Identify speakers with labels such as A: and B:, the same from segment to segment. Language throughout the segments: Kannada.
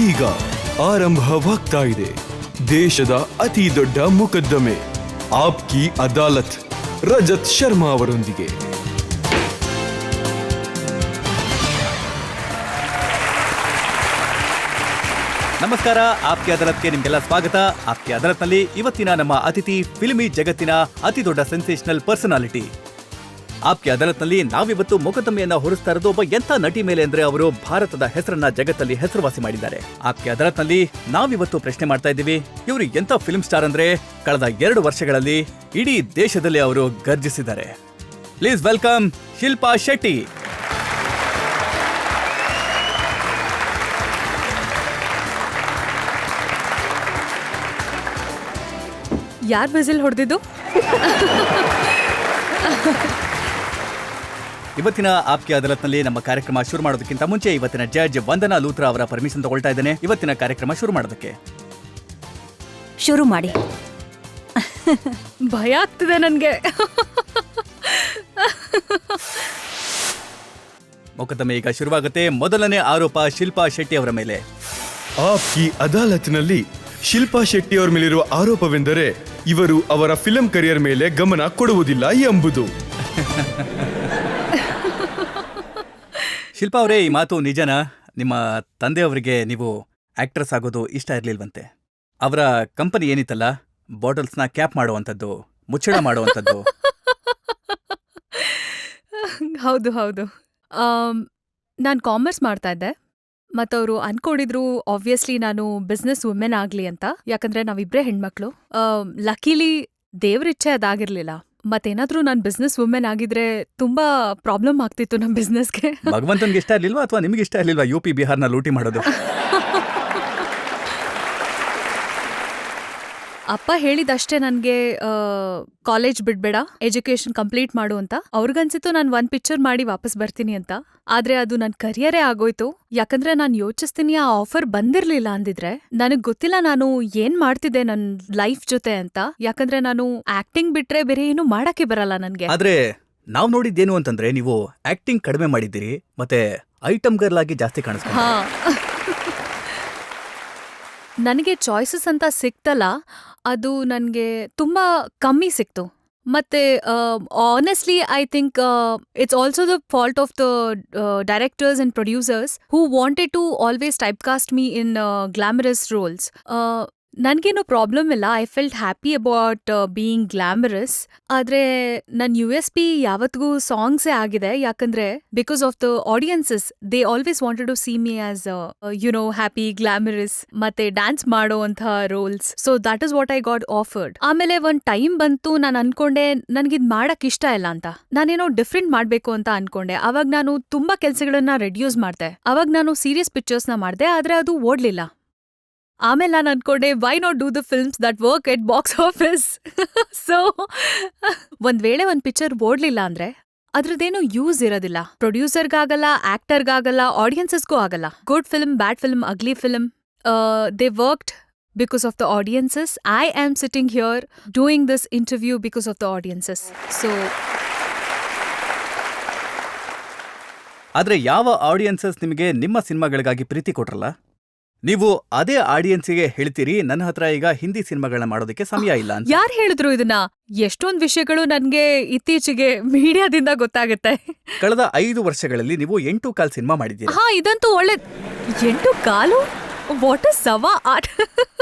A: ಈಗ ಆರಂಭವಾಗ್ತಾ ಇದೆ ದೇಶದ ಅತಿ ದೊಡ್ಡ ಮುಕದ್ದಮೆ ಆಪ್ಕಿ ಅದಾಲತ್ ರಜತ್ ಶರ್ಮಾ ಅವರೊಂದಿಗೆ.
B: ನಮಸ್ಕಾರ, ಆಪ್ಕಿ ಅದಾಲತ್ಗೆ ನಿಮಗೆಲ್ಲ ಸ್ವಾಗತ. ಆಪ್ಕಿ ಅದಾಲತ್ನಲ್ಲಿ ಇವತ್ತಿನ ನಮ್ಮ ಅತಿಥಿ ಫಿಲ್ಮಿ ಜಗತ್ತಿನ ಅತಿ ದೊಡ್ಡ ಸೆನ್ಸೇಷನಲ್ ಪರ್ಸನಾಲಿಟಿ. ಆಪ್ಕಿ ಅದಾಲತ್ನಲ್ಲಿ ನಾವಿವತ್ತು ಮೊಕದ್ದಮೆಯನ್ನ ಹೊರಿಸ್ತಾ ಇರೋದು ಒಬ್ಬ ಎಂಥ ನಟಿ ಮೇಲೆ ಅಂದ್ರೆ ಅವರು ಭಾರತದ ಹೆಸರನ್ನ ಜಗತ್ತಲ್ಲಿ ಹೆಸರುವಾಸಿ ಮಾಡಿದ್ದಾರೆ. ಆಪ್ಕಿ ಅದಾಲತ್ನಲ್ಲಿ ನಾವಿವತ್ತು ಪ್ರಶ್ನೆ ಮಾಡ್ತಾ ಇದ್ದೀವಿ, ಇವರು ಎಂಥ ಫಿಲ್ಮ್ ಸ್ಟಾರ್ ಅಂದ್ರೆ ಕಳೆದ 2 ವರ್ಷಗಳಲ್ಲಿ ಇಡೀ ದೇಶದಲ್ಲಿ ಅವರು ಗರ್ಜಿಸಿದ್ದಾರೆ. Please welcome Shilpa Shetty.
C: ಯಾರ್ ವಿಸಿಲ್ ಹೊಡೆದಿದ್ದು?
B: ಇವತ್ತಿನ ಆಪ್ಕಿ ಅದಾಲತ್ನಲ್ಲಿ ನಮ್ಮ ಕಾರ್ಯಕ್ರಮ ಶುರು ಮಾಡೋದಕ್ಕಿಂತ ಮುಂಚೆ ಇವತ್ತಿನ ಜಡ್ಜ್ ವಂದನಾ ಲೂಥ್ರಾ ಅವರ ಪರ್ಮಿಷನ್ ತಗೊಳ್ತಾ ಇದ್ದೇನೆ ಇವತ್ತಿನ ಕಾರ್ಯಕ್ರಮ ಶುರು ಮಾಡೋದಕ್ಕೆ.
C: ಶುರು ಮಾಡಿ. ಭಯ ಆಗ್ತಿದೆ ನನ್ಗೆ.
B: ಮೊಕದ್ದಮೆ ಈಗ ಶುರುವಾಗುತ್ತೆ. ಮೊದಲನೇ ಆರೋಪ ಶಿಲ್ಪಾ ಶೆಟ್ಟಿ ಅವರ ಮೇಲೆ.
A: ಆಪ್ಕಿ ಅದಾಲತ್ನಲ್ಲಿ ಶಿಲ್ಪಾ ಶೆಟ್ಟಿ ಅವರ ಮೇಲಿರುವ ಆರೋಪವೆಂದರೆ ಇವರು ಅವರ ಫಿಲ್ಮ್ ಕರಿಯರ್ ಮೇಲೆ ಗಮನ ಕೊಡುವುದಿಲ್ಲ ಎಂಬುದು.
B: ಶಿಲ್ಪಾ ಅವರೇ, ಈ ಮಾತು ನಿಜನಾ? ನಿಮ್ಮ ತಂದೆಯವರಿಗೆ ನೀವು ಆಕ್ಟ್ರೆಸ್ ಆಗೋದು ಇಷ್ಟ ಇರಲಿಲ್ವಂತೆ. ಅವರ ಕಂಪನಿ ಏನಿತ್ತಲ್ಲ, ಬಾಟಲ್ಸ್ನ ಕ್ಯಾಪ್ ಮಾಡುವಂಥದ್ದು, ಮುಚ್ಚಳ ಮಾಡುವಂಥದ್ದು.
C: ಹೌದು ಹೌದು. ನಾನು ಕಾಮರ್ಸ್ ಮಾಡ್ತಾ ಇದ್ದೆ. ಮತ್ತವರು ಅನ್ಕೊಂಡಿದ್ರು ಆಬ್ವಿಯಸ್ಲಿ ನಾನು ಬಿಸ್ನೆಸ್ ವುಮೆನ್ ಆಗ್ಲಿ ಅಂತ. ಯಾಕಂದ್ರೆ ನಾವಿಬ್ರೇ ಹೆಣ್ಮಕ್ಳು. ಲಕಿಲಿ ದೇವ್ರಿಚ್ಛೆ ಅದಾಗಿರ್ಲಿಲ್ಲ. ಮತ್ತೇನಾದ್ರೂ ನಾನು ಬಿಸ್ನೆಸ್ ವುಮೆನ್ ಆಗಿದ್ರೆ ತುಂಬಾ ಪ್ರಾಬ್ಲಮ್ ಆಗ್ತಿತ್ತು ನಮ್ಮ ಬಿಸ್ನೆಸ್ಗೆ.
B: ಭಗವಂತನ್ಗೆ ಇಷ್ಟ ಇರ್ಲಿಲ್ವಾ ಅಥವಾ ನಿಮ್ಗೆ ಇಷ್ಟ ಇರ್ಲಿಲ್ವಾ UP ಬಿಹಾರ್ನ ಲೂಟಿ ಮಾಡೋದು?
C: ಅಪ್ಪ ಹೇಳಿದಷ್ಟೇ ನನಗೆ ಕಾಲೇಜ್ ಬಿಡ್ಬೇಡ, ಎಜುಕೇಶನ್ ಕಂಪ್ಲೀಟ್ ಮಾಡು ಅಂತ. ಅವ್ರಿಗನ್ಸಿತ್ತು ನಾನು 1 ಪಿಕ್ಚರ್ ಮಾಡಿ ವಾಪಸ್ ಬರ್ತೀನಿ ಅಂತ. ಆದ್ರೆ ಅದು ನನ್ನ ಕರಿಯರೇ ಆಗೋಯ್ತು. ಯಾಕಂದ್ರೆ ನಾನು ಯೋಚಿಸ್ತೀನಿ, ಆ ಆಫರ್ ಬಂದಿರ್ಲಿಲ್ಲ ಅಂದಿದ್ರೆ ನನಗ್ ಗೊತ್ತಿಲ್ಲ ನಾನು ಏನ್ ಮಾಡ್ತಿದ್ದೆ ನನ್ ಲೈಫ್ ಜೊತೆ ಅಂತ. ಯಾಕಂದ್ರೆ ನಾನು ಆಕ್ಟಿಂಗ್ ಬಿಟ್ರೆ ಬೇರೆ ಏನು ಮಾಡಕ್ಕೆ ಬರಲ್ಲ ನನ್ಗೆ.
B: ಆದ್ರೆ ನಾವ್ ನೋಡಿದ್ದೇನು ಅಂತಂದ್ರೆ ನೀವು ಆಕ್ಟಿಂಗ್ ಕಡಿಮೆ ಮಾಡಿದ್ದೀರಿ, ಮತ್ತೆ ಐಟಮ್ ಗರ್ಲ್ ಆಗಿ ಜಾಸ್ತಿ ಕಾಣಿಸ್ತಾರೆ.
C: ಹಾ, ನನಗೆ ಚಾಯ್ಸಸ್ ಅಂತ ಸಿಕ್ತಲ್ಲ, ಅದು ನನಗೆ ತುಂಬಾ ಕಮ್ಮಿ ಸಿಕ್ತು. ಮತ್ತೆ honestly I think it's also the fault of the directors and producers who wanted to always typecast me in glamorous roles. ನನ್ಗೇನು ಪ್ರಾಬ್ಲಮ್ ಇಲ್ಲ. I felt happy about being glamorous. ಆದ್ರೆ ನನ್ನ USP ಯಾವತ್ತಿಗೂ ಸಾಂಗ್ಸೇ ಆಗಿದೆ. ಯಾಕಂದ್ರೆ because of the audiences, they always wanted to see me as happy, glamorous ಮತ್ತೆ ಡ್ಯಾನ್ಸ್ ಮಾಡೋ ಅಂತ roles. So that is what I got offered. ಆಮೇಲೆ ಒಂದ್ ಟೈಮ್ ಬಂತು, ನಾನು ಅನ್ಕೊಂಡೆ ನನ್ಗಿದ್ ಮಾಡಕ್ ಇಷ್ಟ ಇಲ್ಲ ಅಂತ. ನಾನೇನೋ ಡಿಫ್ರೆಂಟ್ ಮಾಡ್ಬೇಕು ಅಂತ ಅನ್ಕೊಂಡೆ. ಅವಾಗ ನಾನು ತುಂಬಾ ಕೆಲ್ಸಗಳನ್ನ ರೆಡ್ಯೂಸ್ ಮಾಡ್ದೆ. ಅವಾಗ ನಾನು ಸೀರಿಯಸ್ ಪಿಕ್ಚರ್ಸ್ನ ಮಾಡ್ದೆ, ಆದ್ರೆ ಅದು ಓಡ್ಲಿಲ್ಲ. ಆಮೇಲೆ ನಾನು ಅನ್ಕೊಂಡೆ, why not do the films that work at box office. So ಒಂದ್ ವೇಳೆ ಒಂದ್ ಪಿಕ್ಚರ್ ಓಡ್ಲಿಲ್ಲ ಅಂದ್ರೆ ಅದ್ರದ್ದೇನು ಯೂಸ್ ಇರೋದಿಲ್ಲ. ಪ್ರೊಡ್ಯೂಸರ್ಗಾಗಲ್ಲ, ಆಕ್ಟರ್ಗಾಗಲ್ಲ, ಆಡಿಯನ್ಸಸ್ಗೂ ಆಗಲ್ಲ. Good film, bad film, ugly film, they worked because of the audiences. I am sitting here doing this interview because of the audiences. So
B: ಆದ್ರೆ ಯಾವ ಆಡಿಯನ್ಸಸ್ ನಿಮಗೆ ನಿಮ್ಮ ಸಿನಿಮಾಗಳಿಗಾಗಿ ಪ್ರೀತಿ ಕೊಟ್ರಲ್ಲ, ನೀವು ಅದೇ ಆಡಿಯನ್ಸಿಗೆ ಹೇಳ್ತೀರಿ ನನ್ನ ಹತ್ರ ಈಗ ಹಿಂದಿ ಸಿನಿಮಾಗಳನ್ನ ಮಾಡೋದಕ್ಕೆ ಸಮಯ ಇಲ್ಲ ಅಂತ.
C: ಯಾರು ಹೇಳಿದ್ರು ಇದನ್ನ? ಎಷ್ಟೊಂದ್ ವಿಷಯಗಳು ನನ್ಗೆ ಇತ್ತೀಚೆಗೆ ಮೀಡಿಯಾದಿಂದ ಗೊತ್ತಾಗುತ್ತೆ.
B: ಕಳೆದ 5 ವರ್ಷಗಳಲ್ಲಿ ನೀವು 8 ಕಾಲ್ ಸಿನಿಮಾ ಮಾಡಿದ್ದೀರಿ.
C: ಹಾ, ಇದಂತೂ ಒಳ್ಳೆ 8 ಕಾಲು. ವಾಟ್ ಇಸ್ ಸವಾ ಆರ್ಟ್.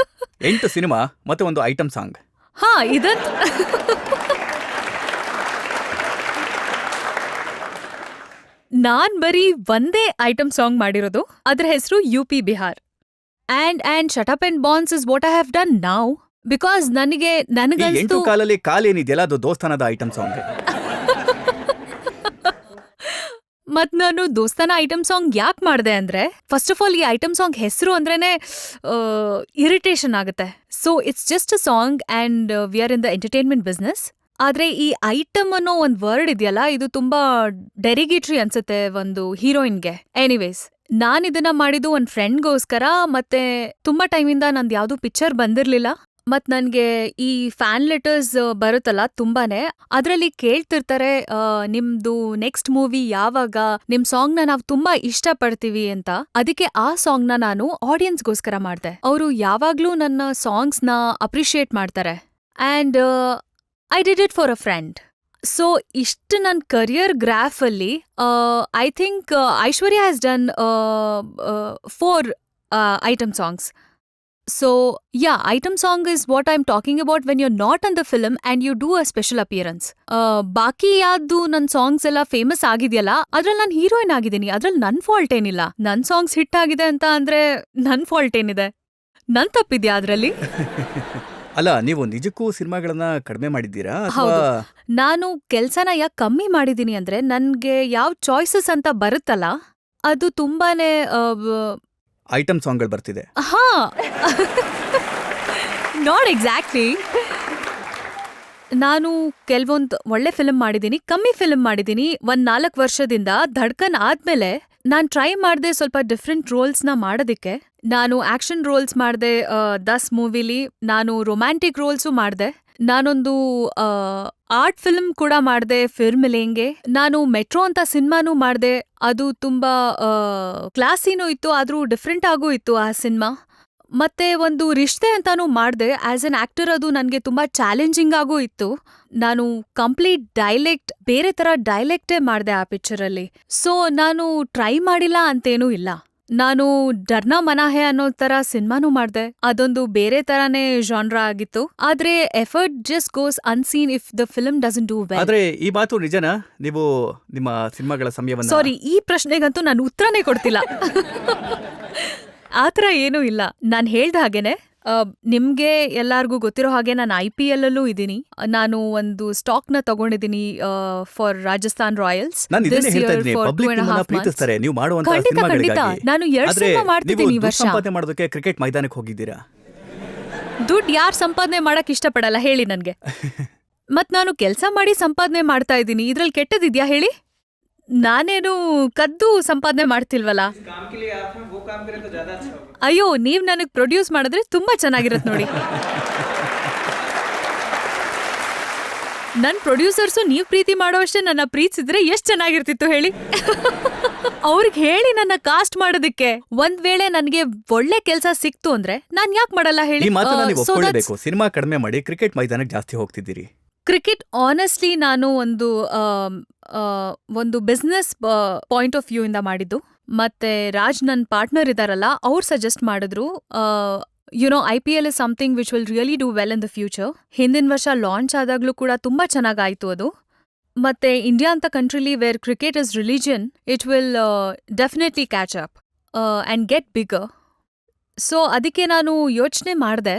B: 8 ಸಿನಿಮಾ ಮತ್ತೆ 1 ಐಟಮ್ ಸಾಂಗ್.
C: ಹಾ, ಇದಂತೂ ನಾನ್ ಬರೀ ಒಂದೇ ಐಟಮ್ ಸಾಂಗ್ ಮಾಡಿರೋದು. ಅದ್ರ ಹೆಸರು UP Bihar. And Shut Up and Bounce is what I have done now. Because ನನಗನ್ಸ್ತು
B: 8 ಕಾಲಲ್ಲಿ ಕಾಲೇನಿದೆಯಲ್ಲ, ಅದು ದೋಸ್ತಾನದ ಐಟಮ್ ಸಾಂಗ್.
C: ಮತ್ ನಾನು ದೋಸ್ತಾನ ಐಟಮ್ ಸಾಂಗ್ ಯಾಕೆ ಮಾಡಿದೆ ಅಂದ್ರೆ, ಫಸ್ಟ್ ಆಫ್ ಆಲ್ ಈ ಐಟಮ್ ಸಾಂಗ್ ಹೆಸರು ಅಂದ್ರೇನೆ ಇರಿಟೇಷನ್ ಆಗುತ್ತೆ. So it's just a song and we are in the entertainment business. ಆದ್ರೆ ಈ ಐಟಮ್ ಅನ್ನೋ ಒಂದ್ ವರ್ಡ್ ಇದೆಯಲ್ಲ, ಇದು ತುಂಬಾ ಡೆರಿಗೇಟ್ರಿ ಅನ್ಸುತ್ತೆ ಒಂದು ಹೀರೋಯಿನ್ಗೆ. ಎನಿವೇಸ್, ನಾನಿದನ್ನ ಮಾಡಿದ್ದು ಒಂದ್ ಫ್ರೆಂಡ್ಗೋಸ್ಕರ. ಮತ್ತೆ ತುಂಬಾ ಟೈಮಿಂದ ನಂದು ಯಾವ್ದು ಪಿಕ್ಚರ್ ಬಂದಿರ್ಲಿಲ್ಲ. ಮತ್ ನನ್ಗೆ ಈ ಫ್ಯಾನ್ ಲೆಟರ್ಸ್ ಬರುತ್ತಲ್ಲ ತುಂಬಾನೇ, ಅದ್ರಲ್ಲಿ ಕೇಳ್ತಿರ್ತಾರೆ ನಿಮ್ದು ನೆಕ್ಸ್ಟ್ ಮೂವಿ ಯಾವಾಗ, ನಿಮ್ ಸಾಂಗ್ ನ ನಾವ್ ತುಂಬಾ ಇಷ್ಟ ಪಡ್ತೀವಿ ಅಂತ. ಅದಕ್ಕೆ ಆ ಸಾಂಗ್ ನ ನಾನು ಆಡಿಯನ್ಸ್ಗೋಸ್ಕರ ಮಾಡ್ದೆ. ಅವರು ಯಾವಾಗ್ಲೂ ನನ್ನ ಸಾಂಗ್ಸ್ ನ ಅಪ್ರಿಶಿಯೇಟ್ ಮಾಡ್ತಾರೆ. And I did it for a friend. So ಇಷ್ಟು ನನ್ನ ಕರಿಯರ್ ಗ್ರಾಫ್ ಅಲ್ಲಿ I think Aishwarya has done 4 item songs. So, yeah, item song is what I'm talking about when you're not in the film and you do a special appearance. ಬಾಕಿ ಯಾವ್ದು ನನ್ ಸಾಂಗ್ಸ್ ಎಲ್ಲ ಫೇಮಸ್ ಆಗಿದೆಯಲ್ಲ, ಅದ್ರಲ್ಲಿ ನಾನು ಹೀರೋಯಿನ್ ಆಗಿದ್ದೀನಿ. ಅದ್ರಲ್ಲಿ ನನ್ ಫಾಲ್ಟ್ ಏನಿಲ್ಲ. ನನ್ ಸಾಂಗ್ಸ್ ಹಿಟ್ ಆಗಿದೆ ಅಂತ ಅಂದ್ರೆ ನನ್ ಫಾಲ್ಟ್ ಏನಿದೆ? ನನ್ ತಪ್ಪಿದ್ಯಾ ಅದ್ರಲ್ಲಿ?
B: ಅಲ್ಲ, ನೀವು ನಿಜಕ್ಕೂ ಸಿನಿಮಾಗಳನ್ನ ಕಡಿಮೆ ಮಾಡಿದ್ದೀರಾ ಅಥವಾ
C: ಹೌದು. ನಾನು ಕೆಲ್ಸನ ಯಾಕೆ ಕಮ್ಮಿ ಮಾಡಿದೀನಿ ಅಂದ್ರೆ, ನನ್ಗೆ ಯಾವ್ ಚಾಯ್ಸಸ್ ಅಂತ ಬರುತ್ತಲ್ಲ, ಅದು ತುಂಬಾನೇ
B: ಐಟಮ್ ಸಾಂಗ್ಗಳು ಬರ್ತಿದೆ?
C: ಹಾ, ನಾಟ್ ಎಕ್ಸಾಕ್ಟ್ಲಿ. ನಾನು ಕೆಲವೊಂದು ಒಳ್ಳೆ ಫಿಲ್ಮ್ ಮಾಡಿದ್ದೀನಿ, ಕಮ್ಮಿ ಫಿಲ್ಮ್ ಮಾಡಿದ್ದೀನಿ. 4 ವರ್ಷದಿಂದ ಧಡ್ಕನ್ ಆದ್ಮೇಲೆ ನಾನ್ ಟ್ರೈ ಮಾಡ್ದೆ ಸ್ವಲ್ಪ ಡಿಫ್ರೆಂಟ್ ರೋಲ್ಸ್ನ ಮಾಡೋದಿಕ್ಕೆ. ನಾನು ಆಕ್ಷನ್ ರೋಲ್ಸ್ ಮಾಡ್ದೆ 10 ಮೂವಿಲಿ, ನಾನು ರೊಮ್ಯಾಂಟಿಕ್ ರೋಲ್ಸು ಮಾಡ್ದೆ, ನಾನೊಂದು ಆರ್ಟ್ ಫಿಲ್ಮ್ ಕೂಡ ಮಾಡ್ದೆ ಫಿರ್ಮಿಲೇಂಗೆ, ನಾನು ಮೆಟ್ರೋ ಅಂತ ಸಿನಿಮಾನೂ ಮಾಡ್ದೆ. ಅದು ತುಂಬಾ ಕ್ಲಾಸಿನೂ ಇತ್ತು, ಆದ್ರೂ ಡಿಫ್ರೆಂಟ್ ಆಗೂ ಇತ್ತು ಆ ಸಿನಿಮಾ. ಮತ್ತೆ ಒಂದು ರಿಶ್ತೆ ಅಂತಾನೂ ಮಾಡ್ದೆ ಆಸ್ ಅನ್ ಆಕ್ಟರ್. ಅದು ನನ್ಗೆ ತುಂಬಾ ಚಾಲೆಂಜಿಂಗ್ ಆಗೂ ಇತ್ತು. ನಾನು ಕಂಪ್ಲೀಟ್ ಡೈಲೆಕ್ಟ್, ಬೇರೆ ತರ ಡೈಲೆಕ್ಟೇ ಮಾಡ್ದೆ ಆ ಪಿಕ್ಚರಲ್ಲಿ. ಸೊ ನಾನು ಟ್ರೈ ಮಾಡಿಲ್ಲ ಅಂತೇನೂ ಇಲ್ಲ. ನಾನು ಡರ್ನಾ ಮನಾಹೆ ಅನ್ನೋ ತರ ಸಿನಿಮಾನೂ ಮಾಡ್ದೆ, ಅದೊಂದು ಬೇರೆ ತರಾನೇ ಜಾನ್ರಾ ಆಗಿತ್ತು. ಆದ್ರೆ effort just goes unseen if the film doesn't do well.
B: ಆದ್ರೆ ಈ ಮಾತು ನಿಜನಾ? ನೀವು ನಿಮ್ಮ ಸಿನಿಮಾಗಳ ಸಮಯವನ್ನ
C: ಸಾರಿ, ಈ ಪ್ರಶ್ನೆಗಂತೂ ನಾನು ಉತ್ತರನೇ ಕೊಡ್ತಿಲ್ಲ. ಆತರ ಏನೂ ಇಲ್ಲ. ನಾನ್ ಹೇಳ್ದ ಹಾಗೇನೆ, ನಿಮ್ಗೆ ಎಲ್ಲಾರ್ಗೂ ಗೊತ್ತಿರೋ ಹಾಗೆ ನಾನು IPL ಅಲ್ಲೂ ಇದ್ದೀನಿ. ನಾನು ಒಂದು ಸ್ಟಾಕ್ ನ ತಗೊಂಡಿದ್ದೀನಿ ಫಾರ್ ರಾಜಸ್ಥಾನ್ ರಾಯಲ್ಸ್.
B: ನಾನು ಇದನ್ನೇ ಹೇಳ್ತಾ ಇದ್ದೀನಿ, ಪಬ್ಲಿಕ್ ನಿಮ್ಮನ್ನ ಪ್ರೀತಿಸ್ತಾರೆ ನೀವು ಮಾಡುವಂತಹ
C: ಖಂಡಿತ ಖಂಡಿತ.
B: ಸಿನಿಮಾಗಳಿಗಾಗಿ.
C: ನಾನು 2
B: ಆದ್ರೆ
C: ಸಿನಿಮಾ
B: ನೀವು
C: ಮಾಡ್ತಿದ್ದೀನಿ ಈ
B: ದುಡ್ಡು
C: ವರ್ಷ.
B: ಸಂಪಾದನೆ ಮಾಡೋದಕ್ಕೆ ಕ್ರಿಕೆಟ್ ಮೈದಾನಕ್ಕೆ ಹೋಗಿದ್ದೀರಾ?
C: ದುಡ್ಡು ಯಾರು ಸಂಪಾದನೆ ಮಾಡಕ್ ಇಷ್ಟಪಡಲ್ಲ ಹೇಳಿ ನನ್ಗೆ? ಮತ್ ನಾನು ಕೆಲ್ಸ ಮಾಡಿ ಸಂಪಾದನೆ ಮಾಡ್ತಾ ಇದ್ದೀನಿ, ಇದ್ರಲ್ಲಿ ಕೆಟ್ಟದಿದ್ಯಾ ಹೇಳಿ? ನಾನೇನು ಕದ್ದು ಸಂಪಾದನೆ ಮಾಡ್ತಿಲ್ವಲ್ಲ. ಅಯ್ಯೋ, ನೀವ್ ನನಗ್ ಪ್ರೊಡ್ಯೂಸ್ ಮಾಡಿದ್ರೆ ತುಂಬಾ ಚೆನ್ನಾಗಿರತ್ ನೋಡಿ. ನನ್ ಪ್ರೊಡ್ಯೂಸರ್ಸು ನೀವ್ ಪ್ರೀತಿ ಮಾಡೋ ಅಷ್ಟೇ ನನ್ನ ಪ್ರೀತಿಸಿದ್ರೆ ಎಷ್ಟ್ ಚೆನ್ನಾಗಿರ್ತಿತ್ತು ಹೇಳಿ. ಅವ್ರಿಗೆ ಹೇಳಿ ನನ್ನ ಕಾಸ್ಟ್ ಮಾಡೋದಕ್ಕೆ. ಒಂದ್ ವೇಳೆ ನನ್ಗೆ ಒಳ್ಳೆ ಕೆಲ್ಸ ಸಿಕ್ತು ಅಂದ್ರೆ ನಾನ್ ಯಾಕೆ ಮಾಡಲ್ಲ ಹೇಳಿ?
B: ಈ ಮಾತನ್ನ ನೀವು ಒಪ್ಕೊಳ್ಳೇಬೇಕು. ಸಿನಿಮಾ ಕಡಿಮೆ ಮಾಡಿ ಕ್ರಿಕೆಟ್ ಮೈದಾನಕ್ಕೆ ಜಾಸ್ತಿ ಹೋಗ್ತಿದ್ದೀರಿ.
C: ಕ್ರಿಕೆಟ್ ಆನೆಸ್ಟ್ಲಿ ನಾನು ಒಂದು ಬಿಸ್ನೆಸ್ ಪಾಯಿಂಟ್ ಆಫ್ ವ್ಯೂ ಇಂದ ಮಾಡಿದ್ದು. ಮತ್ತೆ ರಾಜ್ ನನ್ನ ಪಾರ್ಟ್ನರ್ ಇದಾರಲ್ಲ, ಅವ್ರು ಸಜೆಸ್ಟ್ ಮಾಡಿದ್ರು, IPL is something which will really do well in the future. ಹಿಂದಿನ ವರ್ಷ ಲಾಂಚ್ ಆದಾಗ್ಲೂ ಕೂಡ ತುಂಬಾ ಚೆನ್ನಾಗಾಯ್ತು ಅದು. ಮತ್ತೆ ಇಂಡಿಯಾ ಅಂತ ಕಂಟ್ರಿಲಿ where cricket is religion, it will definitely catch up and get bigger. So ಅದಕ್ಕೆ ನಾನು ಯೋಚನೆ ಮಾಡಿದೆ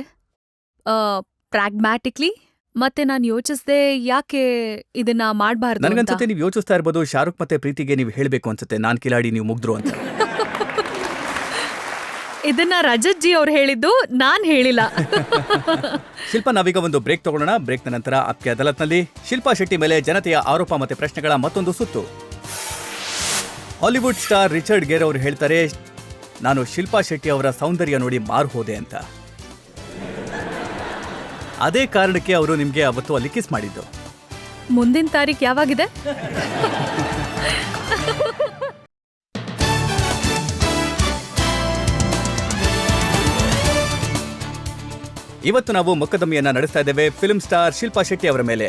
C: ಪ್ರಾಗ್ಮ್ಯಾಟಿಕ್ಲಿ. ಮತ್ತೆ ನಾನು ಯೋಚಿಸ್ದೆ ಯಾಕೆ ಇದನ್ನ ಮಾಡಬಾರ್ದು ಅಂತ.
B: ನನಗನ್ಸುತ್ತೆ ನೀವು ಯೋಚಿಸ್ತಾ ಇರ್ಬೋದು, ಶಾರುಖ್ ಮತ್ತೆ ಪ್ರೀತಿಗೆ ನೀವು ಹೇಳ್ಬೇಕು ಅನ್ಸುತ್ತೆ, ನಾನ್ ಕಿಲಾಡಿ ನೀವು ಮುಗ್ದ್ರು ಅಂತ.
C: ಇದನ್ನ ರಜತ್ ಜಿ ಅವ್ರು ಹೇಳಿದ್ದು, ನಾನ್ ಹೇಳಿಲ್ಲ.
B: ಶಿಲ್ಪಾ, ನಾವೀಗ ಒಂದು ಬ್ರೇಕ್ ತಗೊಳ್ಳೋಣ. ಬ್ರೇಕ್ನ ನಂತರ ಆಪ್ಕೆ ಅದಾಲತ್ನಲ್ಲಿ ಶಿಲ್ಪಾ ಶೆಟ್ಟಿ ಮೇಲೆ ಜನತೆಯ ಆರೋಪ ಮತ್ತೆ ಪ್ರಶ್ನೆಗಳ ಮತ್ತೊಂದು ಸುತ್ತು. ಹಾಲಿವುಡ್ ಸ್ಟಾರ್ ರಿಚರ್ಡ್ ಗೇರ್ ಅವರು ಹೇಳ್ತಾರೆ, ನಾನು ಶಿಲ್ಪಾ ಶೆಟ್ಟಿ ಅವರ ಸೌಂದರ್ಯ ನೋಡಿ ಮಾರು ಹೋದೆ ಅಂತ. ಅದೇ ಕಾರಣಕ್ಕೆ ಅವರು ನಿಮ್ಗೆ ಅವತ್ತು ಅಲ್ಲಿ ಕಿಸ್ ಮಾಡಿದ್ದು.
C: ಮುಂದಿನ ತಾರೀಕು ಯಾವಾಗಿದೆ?
B: ಇವತ್ತು ನಾವು ಮೊಕದ್ದಮೆಯನ್ನ ನಡೆಸ್ತಾ ಇದ್ದೇವೆ ಫಿಲ್ಮ್ ಸ್ಟಾರ್ ಶಿಲ್ಪಾ ಶೆಟ್ಟಿ ಅವರ ಮೇಲೆ.